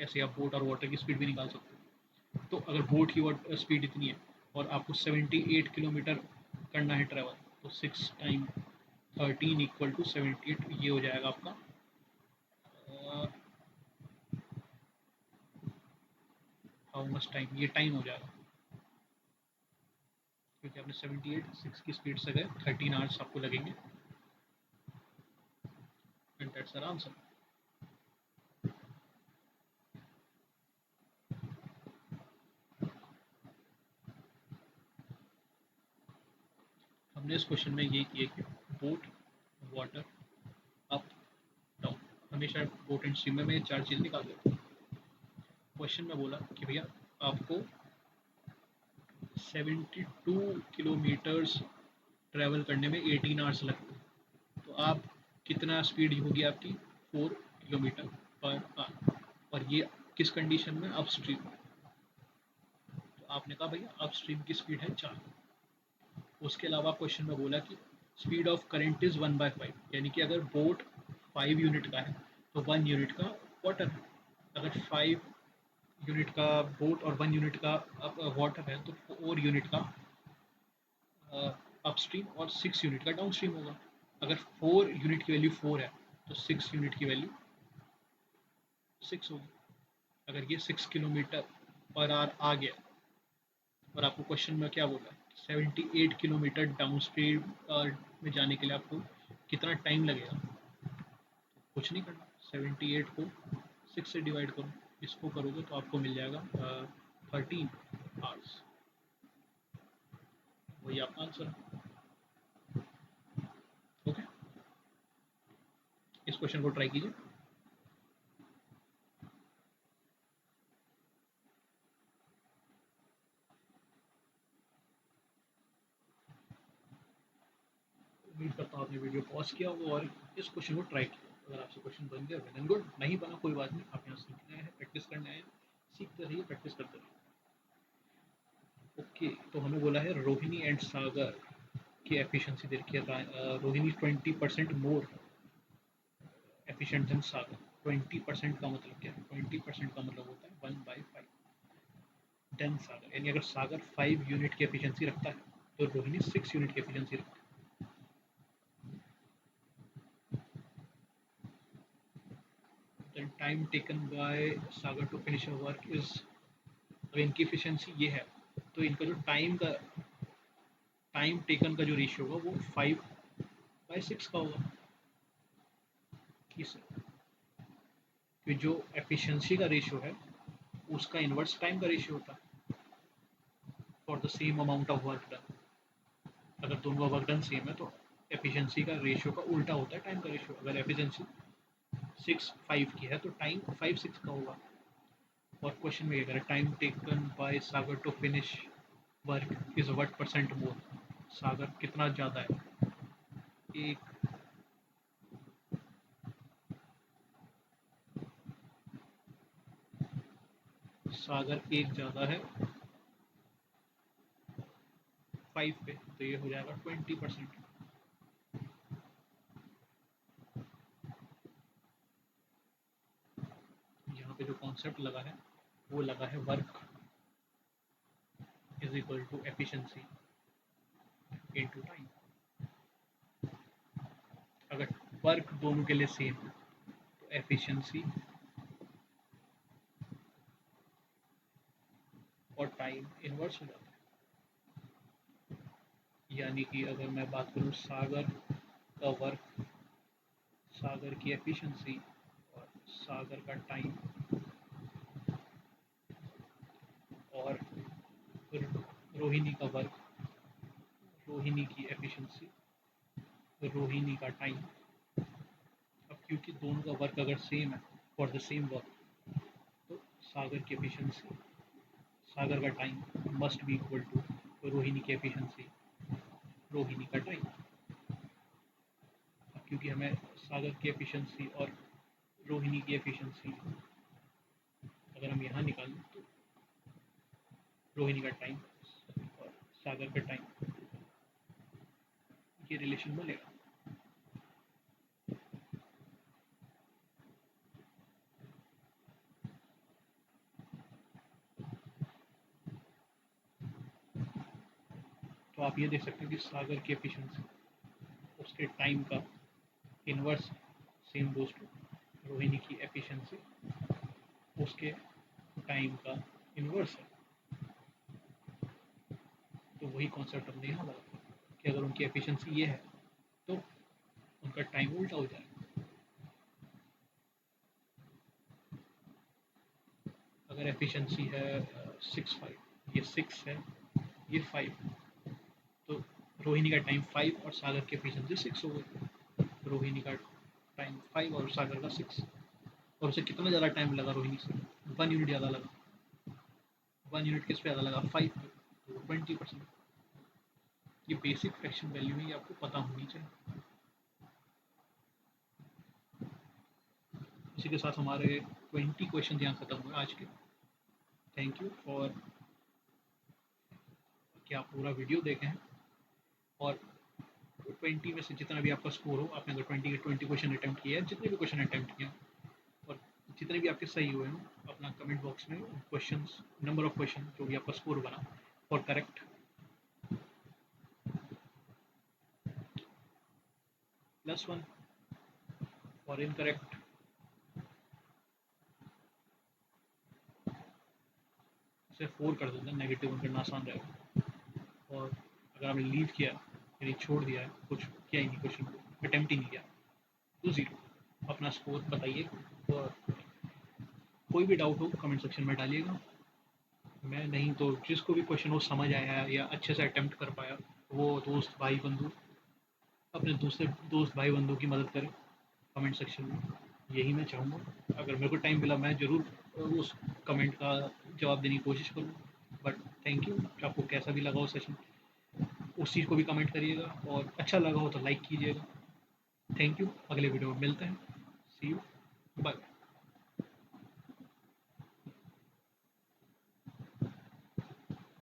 ऐसे आप बोट और वाटर की स्पीड भी निकाल सकते हो। तो अगर बोट की स्पीड इतनी है और आपको 78 किलोमीटर करना है ट्रेवल, तो 6 टाइम 13 इक्वल टू 78, ये हो जाएगा आपका हाउ मच टाइम, ये टाइम हो जाएगा, क्योंकि आपने 78 6 की स्पीड से गए, 13 आवर्स आपको लगेंगे, एंड दैट्स आवर आंसर। हमने इस क्वेश्चन में ये किया कि बोट, वाटर, अप, डाउन, हमेशा बोट एंड स्ट्रीम में मैं ये चार चीज़ निकाल देता हूँ। क्वेश्चन में बोला कि भैया आपको 72 किलोमीटर्स ट्रैवल करने में 18 आवर्स लगते हैं, तो आप कितना स्पीड होगी आपकी? 4 किलोमीटर पर आवर, और ये किस कंडीशन में? अपस्ट्रीम। तो आपने कहा भैया अपस्ट्रीम की स्पीड है 4। उसके अलावा क्वेश्चन में बोला कि स्पीड ऑफ करंट इज 1/5, यानी कि अगर बोट 5 यूनिट का है तो 1 यूनिट का वाटर है। अगर 5 यूनिट का बोट और 1 यूनिट का वाटर है, तो 4 यूनिट का अपस्ट्रीम और 6 यूनिट का डाउनस्ट्रीम होगा। अगर 4 यूनिट की वैल्यू 4 है तो 6 यूनिट की वैल्यू 6 होगी। अगर ये 6 किलोमीटर पर आवर आ गया, और आपको क्वेश्चन में क्या बोला, 78 किलोमीटर डाउन स्ट्रीम में जाने के लिए आपको कितना टाइम लगेगा? कुछ नहीं करना, 78 को 6 से डिवाइड करो, इसको करोगे तो आपको मिल जाएगा 13 आवर्स, वही आपका आंसर है। ओके, क्वेश्चन को ट्राई कीजिए। उम्मीद करता हूँ आपने वीडियो पॉज किया होगा और इस क्वेश्चन को ट्राई किया। अगर आपसे क्वेश्चन बन गया वेल एंड गुड, नहीं बना कोई बात नहीं, आप यहाँ सीखने आए हैं, प्रैक्टिस करने आए हैं, सीखते रहिए, प्रैक्टिस करते रहिए। ओके, तो हमें बोला है रोहिणी एंड सागर की एफिशिएंसी दे रखी है। रोहिणी 20% मोर एफिशिएंट देन सागर। 20% का मतलब क्या है? 20% का मतलब होता है 1/5 देन सागर, यानी अगर सागर 5 यूनिट की एफिशिएंसी रखता है तो रोहिणी 6 यूनिट की एफिशिएंसी रखता है। then time taken by Sagar to finish a work is, अगर इनकी एफिशिएंसी ये है तो इनका जो टाइम टेकन का जो रेशियो होगा वो 5/6 का होगा। किस कि जो एफिशिएंसी का रेशियो है उसका इनवर्स टाइम का रेशियो होता है for the same amount of work done. अगर दोनों का वर्क डन सेम है तो एफिशिएंसी का रेशियो का उल्टा होता है टाइम का रेशियो। अगर एफिशिएंसी 6/5 की है तो टाइम 5/6 का होगा। और क्वेश्चन में अगर time taken by Sagar to finish work is what percent more, Sagar कितना ज़्यादा है? एक सागर एक ज़्यादा है 5 पे, तो ये हो जाएगा 20%। यहाँ पे जो कॉन्सेप्ट लगा है वो लगा है work is equal to efficiency into time. अगर वर्क दोनों के लिए सेम है तो एफिशिएंसी और टाइम इनवर्स हो जाता है। यानी कि अगर मैं बात करूँ सागर का वर्क, सागर की एफिशिएंसी और सागर का टाइम और रोहिणी का वर्क, रोहिणी की एफिशिएंसी, रोहिणी का टाइम। अब क्योंकि दोनों का वर्क अगर सेम है फॉर द सेम वर्क तो सागर की एफिशिएंसी, सागर का time must be equal to Rohini की एफिशिएंसी, रोहिणी का टाइम। अब क्योंकि हमें सागर की एफिशिएंसी और रोहिणी की एफिशिएंसी अगर हम यहाँ निकालें तो रोहिणी का टाइम और सागर का टाइम ये रिलेशन बनेगा। तो आप ये देख सकते हैं कि सागर की एफिशिएंसी उसके टाइम का inverse same goes to Rohini की एफिशिएंसी उसके टाइम का इनवर्स है। तो वही कॉन्सेप्ट हमने यहाँ लगा कि अगर उनकी एफिशिएंसी ये है तो उनका टाइम उल्टा हो जाएगा। अगर एफिशिएंसी है 6/5, ये 6 है, ये 5, तो रोहिणी का टाइम 5 और सागर की एफिशिएंसी 6 हो गई। रोहिणी का टाइम 5 और सागर का 6, और उसे कितना ज़्यादा टाइम लगा रोहिणी से? 1 यूनिट ज़्यादा लगा। 1 यूनिट किस पे ज़्यादा लगा? 5 पे, तो 20%। ये बेसिक फ्रैक्शन वैल्यू है, ये आपको पता होनी चाहिए। इसी के साथ हमारे 20 क्वेश्चन यहाँ खत्म हुए आज के। थैंक यू फॉर कि आप पूरा वीडियो देखें हैं और 20 में से जितना भी आपका स्कोर हो, आपने अगर 20 के 20 क्वेश्चन अटैम्प्ट किए हैं, जितने भी क्वेश्चन अटैम्प्ट किए हैं और जितने भी आपके सही हुए हैं, अपना कमेंट बॉक्स में क्वेश्चन, नंबर ऑफ क्वेश्चन जो भी आपका स्कोर बना फॉर करेक्ट +1, फॉर इनकरेक्ट इसे 4 कर देते हैं, नेगेटिव करना आसान रहेगा। और अगर आपने लीव किया यानी छोड़ दिया है, कुछ किया ही नहीं, क्वेश्चन को अटैम्प्ट ही नहीं किया, तो 0। अपना स्कोर बताइए और कोई भी डाउट हो कमेंट सेक्शन में डालिएगा। मैं नहीं तो जिसको भी क्वेश्चन वो समझ आया या अच्छे से अटेम्प्ट कर पाया, वो दोस्त भाई बंधु अपने दूसरे दोस्त भाई बंधु की मदद करें। कमेंट सेक्शन में। यही मैं चाहूँगा, अगर मेरे को टाइम मिला मैं ज़रूर उस कमेंट का जवाब देने की कोशिश करूँगा। बट थैंक यू, आपको कैसा भी लगा हो सेशन, उस चीज़ को भी कमेंट करिएगा, और अच्छा लगा हो तो लाइक कीजिएगा। थैंक यू, अगले वीडियो में मिलते हैं। सी यू।